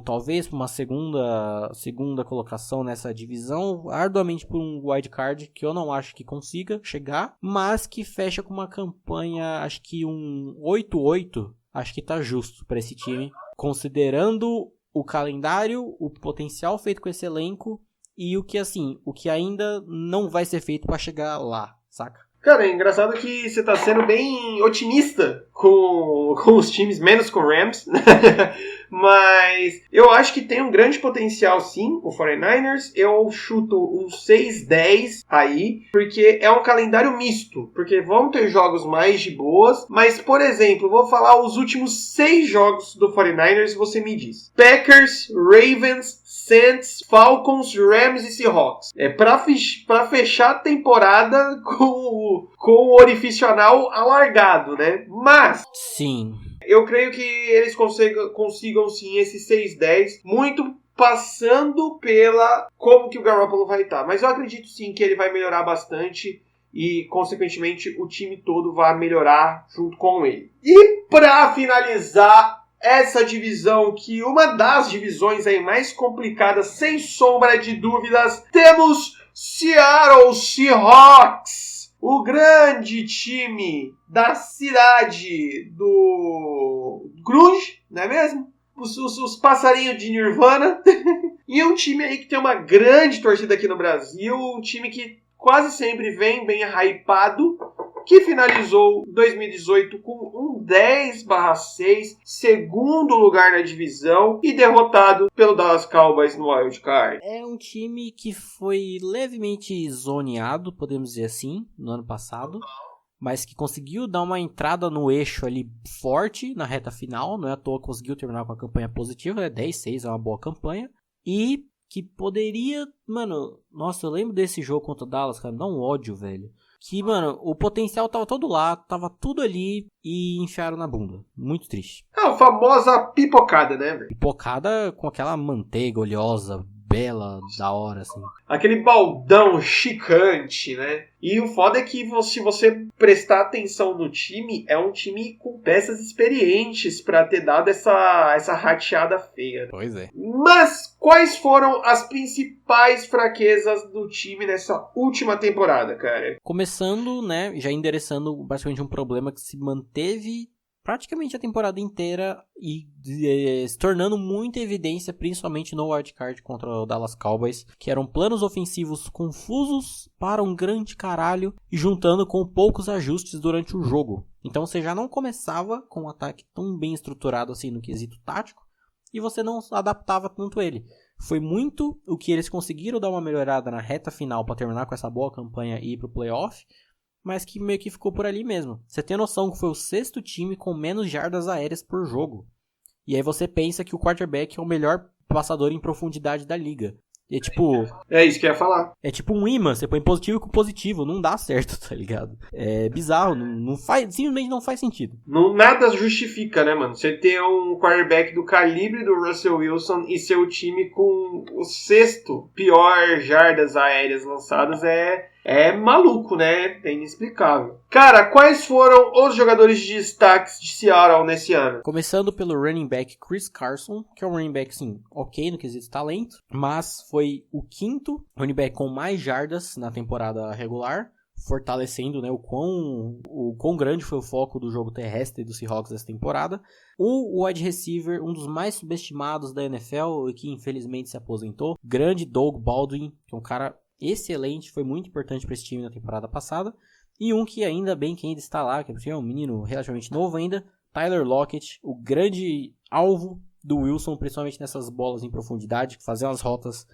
talvez uma segunda colocação nessa divisão, arduamente por um wildcard, que eu não acho que consiga chegar, mas que fecha com uma campanha, acho que um 8-8, acho que tá justo pra esse time, considerando o calendário, o potencial feito com esse elenco e o que ainda não vai ser feito pra chegar lá, saca? Cara, é engraçado que você tá sendo bem otimista com os times, menos com o Rams. Mas eu acho que tem um grande potencial, sim, o 49ers. Eu chuto um 6-10 aí, porque é um calendário misto. Porque vão ter jogos mais de boas. Mas, por exemplo, vou falar os últimos 6 jogos do 49ers, você me diz. Packers, Ravens, Saints, Falcons, Rams e Seahawks. É pra fechar a temporada com o orifício anal alargado, né? Mas... Sim. Eu creio que eles consigam sim esse 6-10, muito passando pela como que o Garoppolo vai estar. Mas eu acredito sim que ele vai melhorar bastante e, consequentemente, o time todo vai melhorar junto com ele. E para finalizar essa divisão, que uma das divisões aí mais complicadas, sem sombra de dúvidas, temos Seattle Seahawks. O grande time da cidade do grunge, não é mesmo? Os passarinhos de Nirvana. E é um time aí que tem uma grande torcida aqui no Brasil. Um time que quase sempre vem bem hypado. Que finalizou 2018 com um 10/6, segundo lugar na divisão e derrotado pelo Dallas Cowboys no Wild Card. É um time que foi levemente zoneado, podemos dizer assim, no ano passado, mas que conseguiu dar uma entrada no eixo ali forte na reta final, não é à toa conseguiu terminar com a campanha positiva, né? 10-6 é uma boa campanha. e que poderia, mano, nossa, eu lembro desse jogo contra o Dallas, cara, me dá um ódio, velho. Que, mano, o potencial tava todo lá, tava tudo ali e enfiaram na bunda. Muito triste. A famosa pipocada, né, velho? Pipocada com aquela manteiga oleosa, bela, da hora, assim. Aquele baldão chicante, né? E o foda é que se você prestar atenção no time, é um time com peças experientes pra ter dado essa rateada feia. Pois é. Mas quais foram as principais fraquezas do time nessa última temporada, cara? Começando, né, já endereçando basicamente um problema que se manteve praticamente a temporada inteira e se tornando muito evidência, principalmente no wildcard contra o Dallas Cowboys, que eram planos ofensivos confusos para um grande caralho e juntando com poucos ajustes durante o jogo. Então você já não começava com um ataque tão bem estruturado assim no quesito tático e você não adaptava tanto ele. Foi muito o que eles conseguiram dar uma melhorada na reta final para terminar com essa boa campanha e ir pro playoff, mas que meio que ficou por ali mesmo. Você tem noção que foi o 6º time com menos jardas aéreas por jogo. E aí você pensa que o quarterback é o melhor passador em profundidade da liga. E é tipo... É isso que eu ia falar. É tipo um imã, você põe positivo com positivo, não dá certo, tá ligado? É bizarro, não faz, simplesmente não faz sentido. Não, nada justifica, né, mano? Você ter um quarterback do calibre do Russell Wilson e seu time com o 6º pior jardas aéreas lançadas é maluco, né? É inexplicável. Cara, quais foram os jogadores de destaques de Seattle nesse ano? Começando pelo running back Chris Carson, que é um running back, sim, ok no quesito talento, mas foi o 5º running back com mais jardas na temporada regular, fortalecendo, né, o quão grande foi o foco do jogo terrestre dos Seahawks dessa temporada. O wide receiver, um dos mais subestimados da NFL e que infelizmente se aposentou, grande Doug Baldwin, que é um cara excelente, foi muito importante para esse time na temporada passada. E um que ainda bem que ainda está lá, que é um menino relativamente novo ainda, Tyler Lockett, o grande alvo do Wilson, principalmente nessas bolas em profundidade, que fazem umas rotas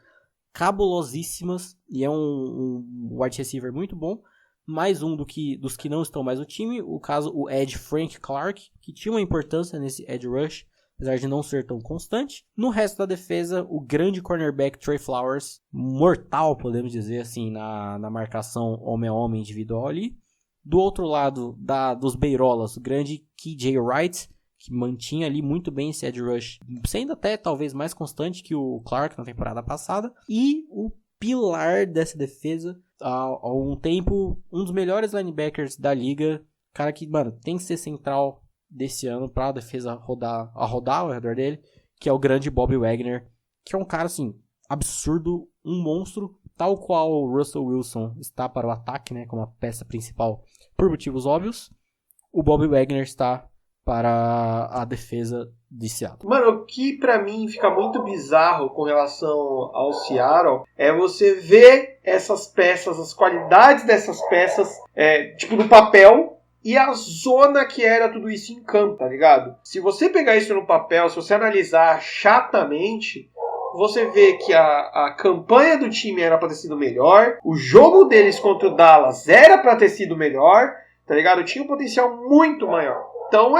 cabulosíssimas, e é um wide receiver muito bom. Mais um dos que não estão mais no time, o caso o edge Frank Clark, que tinha uma importância nesse edge rush, apesar de não ser tão constante. No resto da defesa, o grande cornerback Trey Flowers, mortal, podemos dizer assim, na marcação homem a homem individual ali. Do outro lado dos Beirolas, o grande KJ Wright, que mantinha ali muito bem esse edge rush, sendo até talvez mais constante que o Clark na temporada passada. E o pilar dessa defesa, há um tempo, um dos melhores linebackers da liga, cara que, mano, tem que ser central desse ano para a defesa rodar ao redor dele, que é o grande Bobby Wagner, que é um cara assim, absurdo, um monstro, tal qual o Russell Wilson está para o ataque, né, como a peça principal por motivos óbvios. O Bobby Wagner está para a defesa de Seattle. Mano, o que pra mim fica muito bizarro com relação ao Seattle é você ver essas peças, as qualidades dessas peças, tipo no papel, e a zona que era tudo isso em campo, tá ligado? Se você pegar isso no papel, se você analisar chatamente, você vê que a campanha do time era pra ter sido melhor, o jogo deles contra o Dallas era pra ter sido melhor, tá ligado? Tinha um potencial muito maior. Então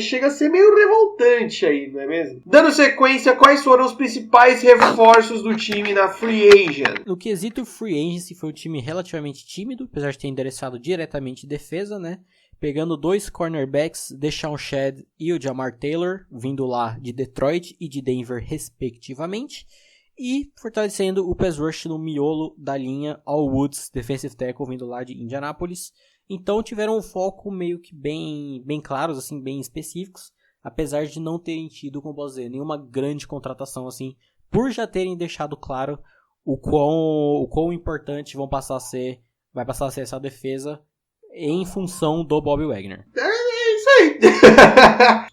chega a ser meio revoltante aí, não é mesmo? Dando sequência, quais foram os principais reforços do time na Free Agent? No quesito Free Agency, foi um time relativamente tímido, apesar de ter endereçado diretamente em defesa, né? Pegando 2 cornerbacks, Deshaun Shedd e o Jamar Taylor, vindo lá de Detroit e de Denver, respectivamente. E fortalecendo o pass rush no miolo da linha, Al Woods, defensive tackle, vindo lá de Indianapolis. Então tiveram um foco meio que bem claros, assim, bem específicos, apesar de não terem tido, como posso dizer, nenhuma grande contratação, assim, por já terem deixado claro o quão importante vai passar a ser essa defesa em função do Bobby Wagner. É isso aí.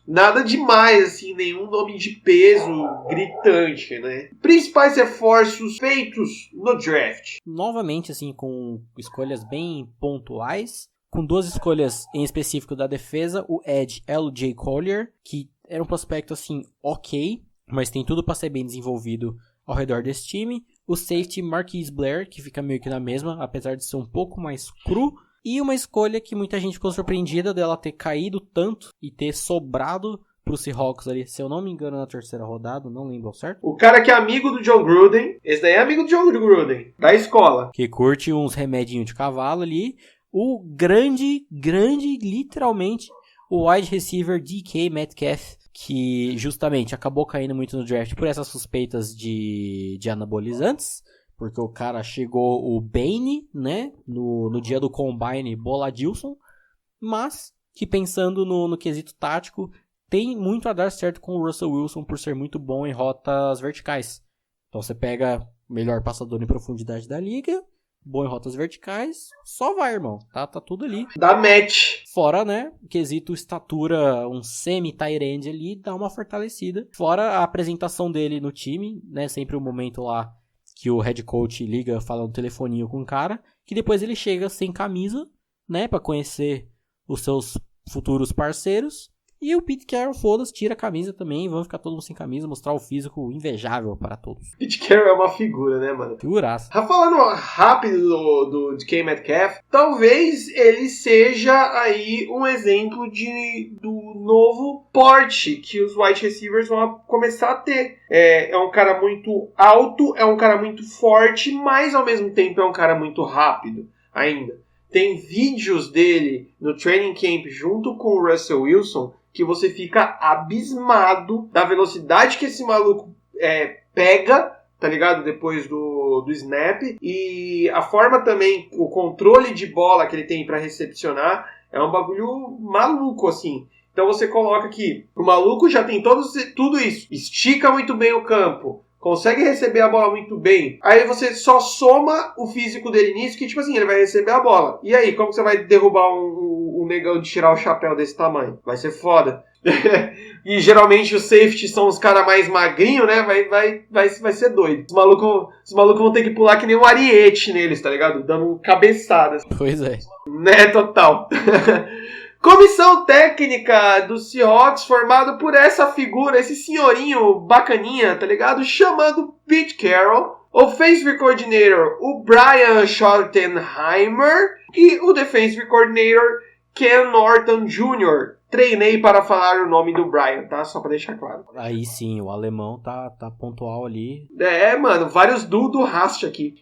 Nada demais, assim, nenhum nome de peso gritante, né? Principais reforços feitos no draft. Novamente, assim, com escolhas bem pontuais, com 2 escolhas em específico da defesa, o Edge L.J. Collier, que era um prospecto, assim, ok, mas tem tudo para ser bem desenvolvido ao redor desse time. O safety Marquise Blair, que fica meio que na mesma, apesar de ser um pouco mais cru. E uma escolha que muita gente ficou surpreendida dela ter caído tanto e ter sobrado pro Seahawks ali, se eu não me engano, na terceira rodada, não lembro ao certo. O cara que é amigo do John Gruden, esse daí é amigo do John Gruden, da escola. Que curte uns remedinhos de cavalo ali. O grande, literalmente, o wide receiver DK Metcalf, que justamente acabou caindo muito no draft por essas suspeitas de anabolizantes, porque o cara chegou o Bane, né, no dia do Combine boladilson, mas que pensando no quesito tático, tem muito a dar certo com o Russell Wilson por ser muito bom em rotas verticais. Então você pega o melhor passador em profundidade da liga, bom em rotas verticais, só vai, irmão. Tá tudo ali. Dá match. Fora, né, quesito estatura, um semi-tight end ali, dá uma fortalecida. Fora a apresentação dele no time, né, sempre o momento lá que o head coach liga falando telefoninho com o cara, que depois ele chega sem camisa, né, pra conhecer os seus futuros parceiros. E o Pete Carroll, foda-se, tira a camisa também, vão ficar todo mundo sem camisa, mostrar o físico invejável para todos. Pete Carroll é uma figura, né, mano? Figuraça. Falando rápido do DK Metcalf, talvez ele seja aí um exemplo do novo porte que os wide receivers vão começar a ter. É um cara muito alto, é um cara muito forte, mas ao mesmo tempo é um cara muito rápido ainda. Tem vídeos dele no training camp junto com o Russell Wilson que você fica abismado da velocidade que esse maluco pega, tá ligado? Depois do snap. E a forma também, o controle de bola que ele tem pra recepcionar é um bagulho maluco, assim. Então você coloca aqui, o maluco já tem tudo isso. Estica muito bem o campo. Consegue receber a bola muito bem. Aí você só soma o físico dele nisso, que tipo assim, ele vai receber a bola. E aí, como você vai derrubar um negão de tirar o chapéu desse tamanho? Vai ser foda. E geralmente os safeties são os caras mais magrinhos, né? Vai ser doido. Os malucos vão ter que pular que nem um ariete neles, tá ligado? Dando cabeçadas. Pois é. Né, total. Comissão técnica do Seahawks, formado por essa figura, esse senhorinho bacaninha, tá ligado? Chamando Pete Carroll. Offensive Coordinator, o Brian Schottenheimer. E o Defensive Coordinator, Ken Norton Jr. Treinei para falar o nome do Brian, tá? Só pra deixar claro. Aí sim, o alemão tá pontual ali. Mano, vários do Rast aqui.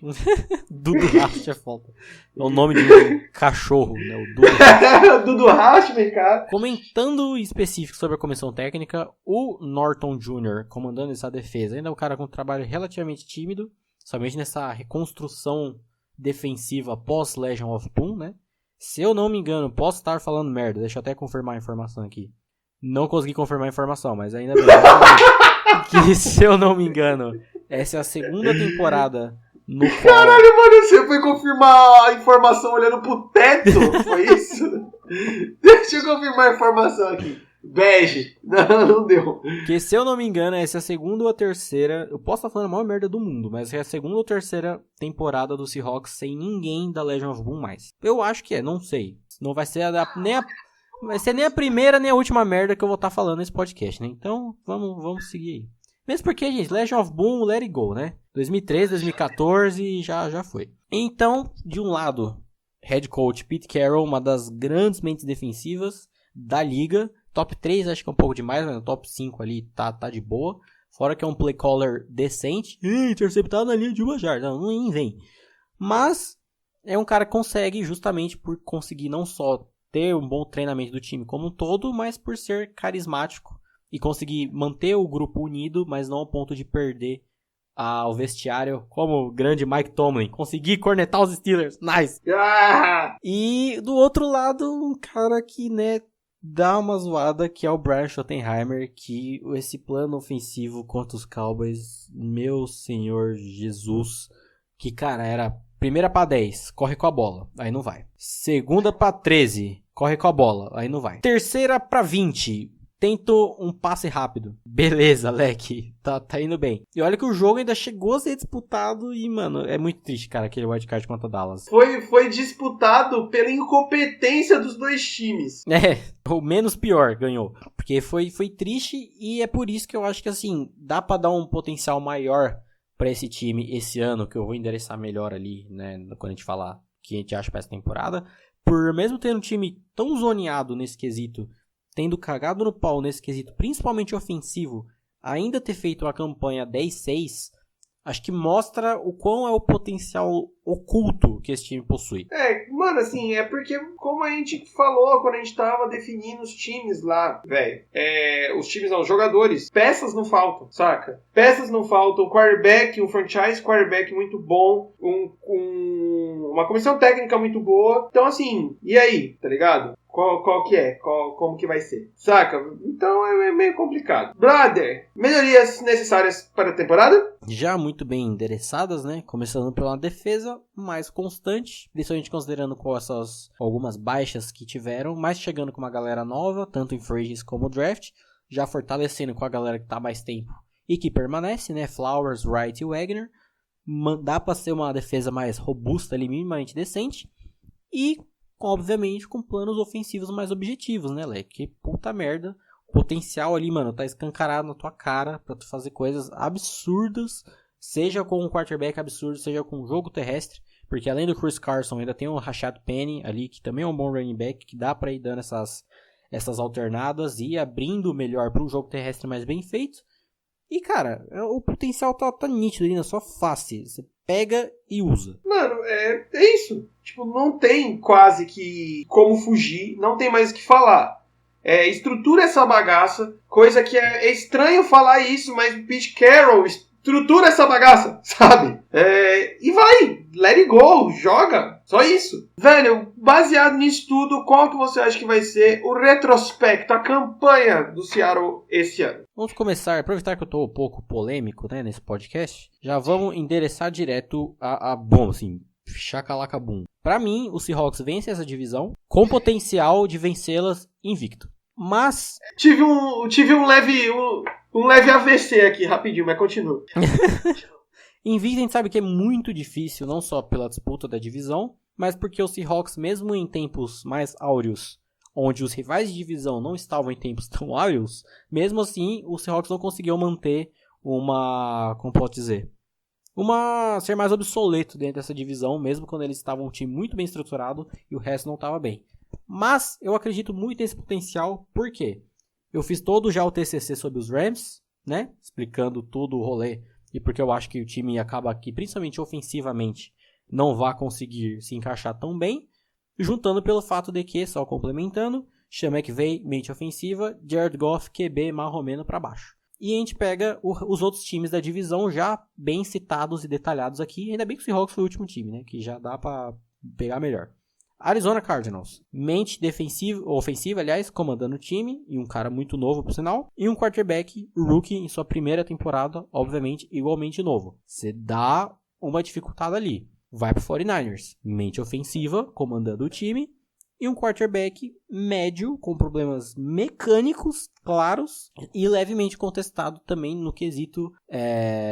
Dudu Rast é foda. É o nome de um cachorro, né? O Dudu Rast. Dudu Rast, vem cá. Comentando específico sobre a comissão técnica, o Norton Jr. comandando essa defesa. Ainda é um cara com um trabalho relativamente tímido, somente nessa reconstrução defensiva pós-Legion of Boom, né? Se eu não me engano, posso estar falando merda, deixa eu até confirmar a informação aqui. Não consegui confirmar a informação, mas ainda bem. Que, se eu não me engano, essa é a segunda temporada no qual... Caralho, mano, você foi confirmar a informação olhando pro teto? Foi isso? Deixa eu confirmar a informação aqui. Bege. Não deu. Que, se eu não me engano, essa é a segunda ou a terceira... Eu posso estar falando a maior merda do mundo, mas é a segunda ou terceira temporada do Seahawks sem ninguém da Legion of Boom mais. Eu acho que não sei. Não vai ser vai ser nem a primeira nem a última merda que eu vou estar falando nesse podcast, né? Então, vamos seguir aí. Mesmo porque, gente, Legion of Boom, let it go, né? 2013, 2014, já foi. Então, de um lado, head coach Pete Carroll, uma das grandes mentes defensivas da liga. Top 3 acho que é um pouco demais, mas no top 5 ali tá de boa. Fora que é um play caller decente. Interceptado na linha de uma jarda. Não, nem vem. Mas é um cara que consegue, justamente por conseguir não só ter um bom treinamento do time como um todo, mas por ser carismático e conseguir manter o grupo unido, mas não ao ponto de perder ao vestiário, como o grande Mike Tomlin. Conseguir cornetar os Steelers. Nice! E do outro lado, um cara que, né, dá uma zoada, que é o Brian Schottenheimer, que esse plano ofensivo contra os Cowboys, meu senhor Jesus, que, cara, era primeira pra 10, corre com a bola, aí não vai. Segunda pra 13, corre com a bola, aí não vai. Terceira pra 20, tento um passe rápido. Beleza, leque, tá indo bem. E olha que o jogo ainda chegou a ser disputado e, mano, é muito triste, cara, aquele wildcard contra Dallas. Foi disputado pela incompetência dos dois times. O menos pior ganhou. Porque foi triste e é por isso que eu acho que, assim, dá pra dar um potencial maior pra esse time esse ano, que eu vou endereçar melhor ali, né, quando a gente falar o que a gente acha pra essa temporada. Por mesmo ter um time tão zoneado nesse quesito tendo cagado no pau nesse quesito, principalmente ofensivo, ainda ter feito uma campanha 10-6, acho que mostra o quão é o potencial oculto que esse time possui. Mano, assim, é porque, como a gente falou quando a gente tava definindo os times lá, velho, os times não, os jogadores, peças não faltam, saca? Peças não faltam, quarterback, um franchise quarterback muito bom, uma comissão técnica muito boa. Então, assim, e aí, tá ligado? Qual que é? Como que vai ser? Saca? Então é meio complicado. Brother, melhorias necessárias para a temporada? Já muito bem endereçadas, né? Começando pela defesa mais constante, principalmente considerando com essas algumas baixas que tiveram, mas chegando com uma galera nova, tanto em free agents como draft, já fortalecendo com a galera que tá há mais tempo e que permanece, né? Flowers, Wright e Wagner. Dá para ser uma defesa mais robusta ali, minimamente decente. E obviamente com planos ofensivos mais objetivos, né, Leque? Que puta merda. O potencial ali, mano, tá escancarado na tua cara pra tu fazer coisas absurdas, seja com um quarterback absurdo, seja com um jogo terrestre, porque além do Chris Carson, ainda tem o Rashad Penny ali, que também é um bom running back, que dá pra ir dando essas alternadas e abrindo melhor pro jogo terrestre mais bem feito. E, cara, o potencial tá nítido ali na sua face. Você pega e usa. Mano, é isso. Tipo, não tem quase que como fugir. Não tem mais o que falar. Estrutura essa bagaça. Coisa que é estranho falar isso, mas o Pete Carroll estrutura essa bagaça, sabe? E vai. Let it go. Joga. Só isso. Velho, baseado nisso tudo, qual que você acha que vai ser o retrospecto, a campanha do Seattle esse ano? Vamos começar, aproveitar que eu tô um pouco polêmico, né, nesse podcast, já vamos endereçar direto bom, assim, chacalacabum. Pra mim, o Seahawks vence essa divisão com potencial de vencê-las invicto. Mas tive um leve AVC aqui, rapidinho, mas continua. Invicto a gente sabe que é muito difícil, não só pela disputa da divisão, mas porque o Seahawks, mesmo em tempos mais áureos, onde os rivais de divisão não estavam em tempos tão áureos, mesmo assim, o Seahawks não conseguiu manter como posso dizer, ser mais obsoleto dentro dessa divisão, mesmo quando eles estavam um time muito bem estruturado e o resto não estava bem. Mas eu acredito muito nesse potencial, por quê? Eu fiz todo já o TCC sobre os Rams, né, explicando tudo o rolê, e porque eu acho que o time acaba aqui, principalmente ofensivamente, não vai conseguir se encaixar tão bem, juntando pelo fato de que, só complementando, Sean McVay, mente ofensiva, Jared Goff, QB, marromeno para baixo. E a gente pega os outros times da divisão já bem citados e detalhados aqui, ainda bem que o Seahawks foi o último time, né, que já dá para pegar melhor. Arizona Cardinals, mente ofensiva, aliás, comandando o time, e um cara muito novo, por sinal, e um quarterback rookie em sua primeira temporada, obviamente, igualmente novo. Você dá uma dificuldade ali. Vai pro 49ers, mente ofensiva, comandando o time, e um quarterback médio, com problemas mecânicos claros, e levemente contestado também no quesito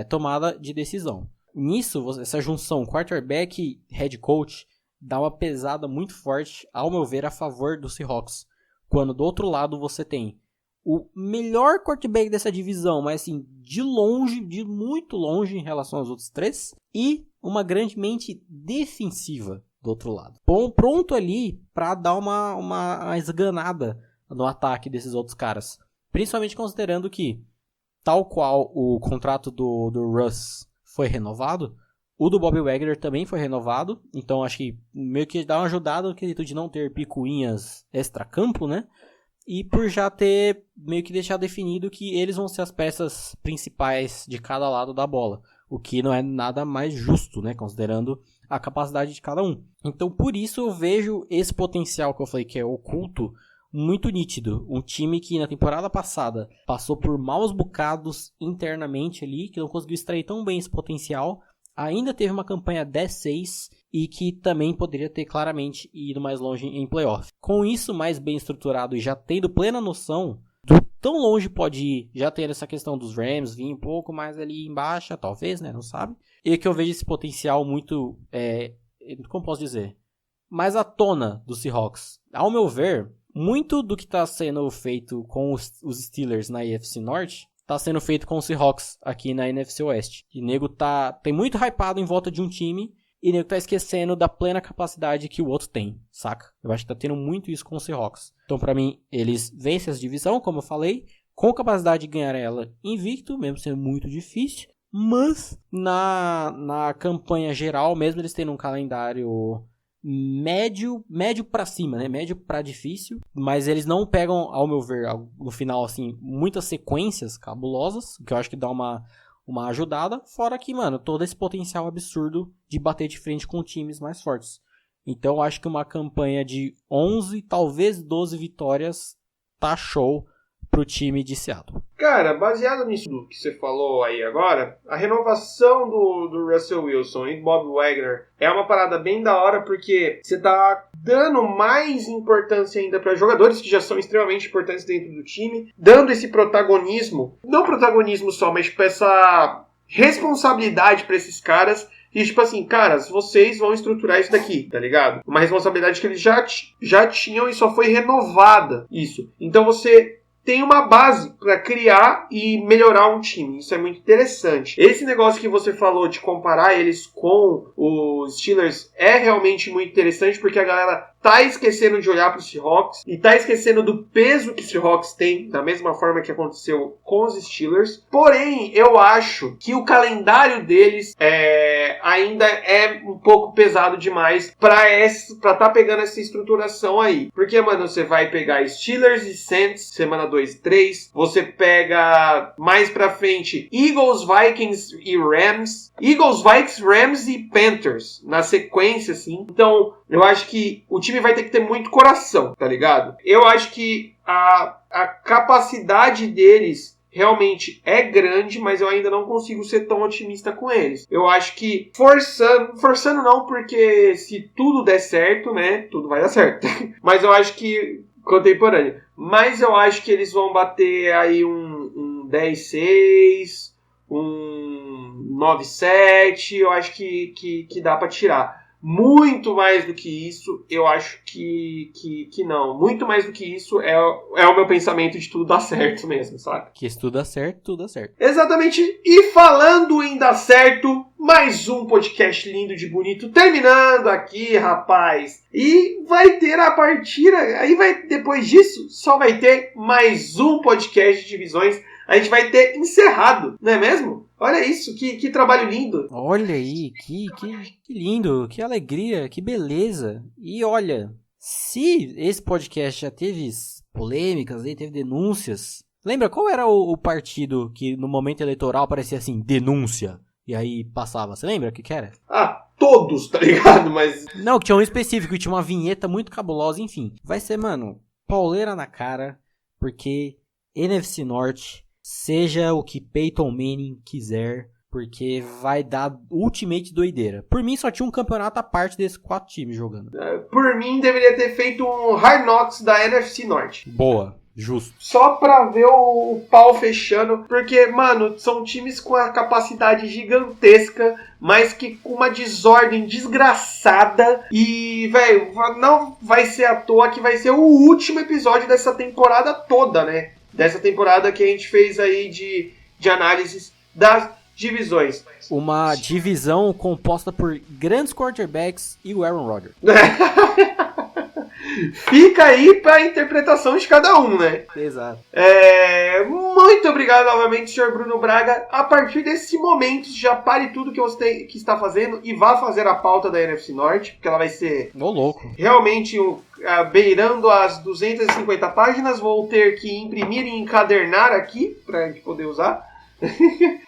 tomada de decisão. Nisso, essa junção quarterback e head coach dá uma pesada muito forte, ao meu ver, a favor do Seahawks. Quando do outro lado você tem o melhor quarterback dessa divisão, mas assim, de longe, de muito longe em relação aos outros três, e uma grande mente defensiva do outro lado. Bom, pronto ali para dar uma esganada no ataque desses outros caras. Principalmente considerando que, tal qual o contrato do Russ foi renovado, o do Bobby Wagner também foi renovado, então acho que meio que dá uma ajudada no quesito de não ter picuinhas extra-campo, né? E por já ter meio que deixado definido que eles vão ser as peças principais de cada lado da bola, o que não é nada mais justo, né? Considerando a capacidade de cada um. Então por isso eu vejo esse potencial que eu falei que é oculto muito nítido. Um time que na temporada passada passou por maus bocados internamente ali, que não conseguiu extrair tão bem esse potencial, ainda teve uma campanha 10-6 e que também poderia ter claramente ido mais longe em playoff. Com isso mais bem estruturado e já tendo plena noção do tão longe pode ir, já tendo essa questão dos Rams vir um pouco mais ali embaixo, talvez, né, não sabe. E que eu vejo esse potencial muito, como posso dizer, mais à tona do Seahawks. Ao meu ver, muito do que está sendo feito com os Steelers na AFC Norte tá sendo feito com o Seahawks aqui na NFC Oeste. E nego tem muito hypado em volta de um time e nego tá esquecendo da plena capacidade que o outro tem, saca? Eu acho que tá tendo muito isso com os Seahawks. Então, pra mim, eles vencem essa divisão, como eu falei, com capacidade de ganhar ela invicto, mesmo sendo muito difícil. Mas, na campanha geral, mesmo eles tendo um calendário médio pra cima, né? Médio pra difícil. Mas eles não pegam, ao meu ver, no final, assim, muitas sequências cabulosas, que eu acho que dá uma ajudada, fora que, mano, todo esse potencial absurdo de bater de frente com times mais fortes. Então, eu acho que uma campanha de 11, talvez 12 vitórias, tá show pro time de Seattle. Cara, baseado nisso que você falou aí agora, a renovação do Russell Wilson e do Bob Wagner é uma parada bem da hora, porque você tá dando mais importância ainda para jogadores que já são extremamente importantes dentro do time, dando esse protagonismo, não protagonismo só, mas tipo essa responsabilidade para esses caras. E tipo assim, caras, vocês vão estruturar isso daqui, tá ligado? Uma responsabilidade que eles já tinham e só foi renovada isso. Então você tem uma base para criar e melhorar um time. Isso é muito interessante. Esse negócio que você falou de comparar eles com os Steelers é realmente muito interessante, porque a galera tá esquecendo de olhar para os Seahawks e tá esquecendo do peso que os Seahawks têm, da mesma forma que aconteceu com os Steelers. Porém, eu acho que o calendário deles ainda é um pouco pesado demais para tá pegando essa estruturação aí. Porque, mano, você vai pegar Steelers e Saints, semana 2 e 3. Você pega mais pra frente Eagles, Vikings e Rams. Eagles, Vikings, Rams e Panthers na sequência, assim. Então, eu acho que o time vai ter que ter muito coração, tá ligado? Eu acho que a capacidade deles realmente é grande, mas eu ainda não consigo ser tão otimista com eles. Eu acho que forçando não, porque se tudo der certo, né, tudo vai dar certo. Mas eu acho que contemporâneo. Mas eu acho que eles vão bater aí um 10-6, um 9-7, eu acho que dá pra tirar. Muito mais do que isso, eu acho que não. Muito mais do que isso é o meu pensamento de tudo dar certo mesmo, sabe? Que se tudo dá certo, tudo dá certo. Exatamente. E falando em dar certo, mais um podcast lindo de bonito terminando aqui, rapaz. E vai ter a partida, aí depois disso, só vai ter mais um podcast de divisões. A gente vai ter encerrado, não é mesmo? Olha isso, que trabalho lindo. Olha aí, que lindo, que alegria, que beleza. E olha, se esse podcast já teve polêmicas, teve denúncias. Lembra qual era o partido que no momento eleitoral parecia assim, denúncia? E aí passava, você lembra o que era? Todos, tá ligado? Mas... Não, que tinha um específico, tinha uma vinheta muito cabulosa, enfim. Vai ser, mano, pauleira na cara, porque NFC Norte... Seja o que Peyton Manning quiser, porque vai dar ultimate doideira. Por mim, só tinha um campeonato à parte desses 4 times jogando. Por mim, deveria ter feito um Hard Knocks da NFC Norte. Boa, justo. Só pra ver o pau fechando, porque, mano, são times com a capacidade gigantesca, mas que com uma desordem desgraçada. E, velho, não vai ser à toa que vai ser o último episódio dessa temporada toda, né? Dessa temporada que a gente fez aí de análises das divisões. Uma divisão composta por grandes quarterbacks e o Aaron Rodgers. Fica aí para a interpretação de cada um, né? Exato. Muito obrigado novamente, senhor Bruno Braga. A partir desse momento, já pare tudo que você está fazendo e vá fazer a pauta da NFC Norte, porque ela vai ser louco. Realmente beirando as 250 páginas. Vou ter que imprimir e encadernar aqui para a gente poder usar.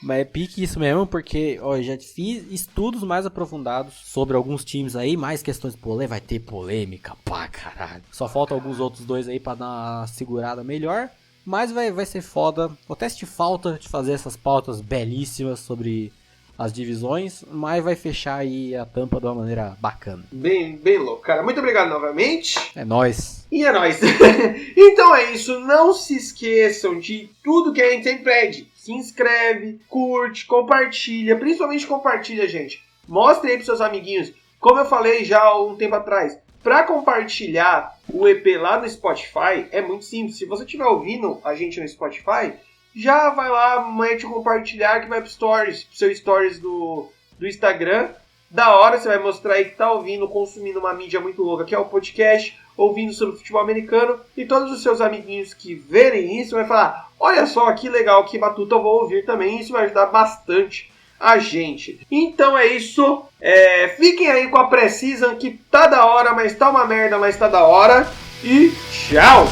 Mas é pique isso mesmo, porque ó, já fiz estudos mais aprofundados sobre alguns times aí, mais questões vai ter polêmica pra caralho. Só falta alguns outros dois aí pra dar uma segurada melhor, mas vai ser foda. Vou até sentir falta de fazer essas pautas belíssimas sobre as divisões, mas vai fechar aí a tampa de uma maneira bacana. Bem louco, cara. Muito obrigado novamente. É nóis. E é nóis. Então é isso. Não se esqueçam de tudo que a gente sempre pede. Se inscreve, curte, compartilha. Principalmente compartilha, gente. Mostre aí pros seus amiguinhos. Como eu falei já há um tempo atrás, para compartilhar o EP lá no Spotify é muito simples. Se você estiver ouvindo a gente no Spotify, já vai lá, mete compartilhar que vai pro Stories, pro seu Stories do Instagram. da hora, você vai mostrar aí que tá ouvindo, consumindo uma mídia muito louca, que é o podcast, ouvindo sobre futebol americano, e todos os seus amiguinhos que verem isso vai falar, olha só que legal, que batuta, eu vou ouvir também, isso vai ajudar bastante a gente. Então é isso, fiquem aí com a Pré-Season, que tá da hora, mas tá uma merda, mas tá da hora, e tchau!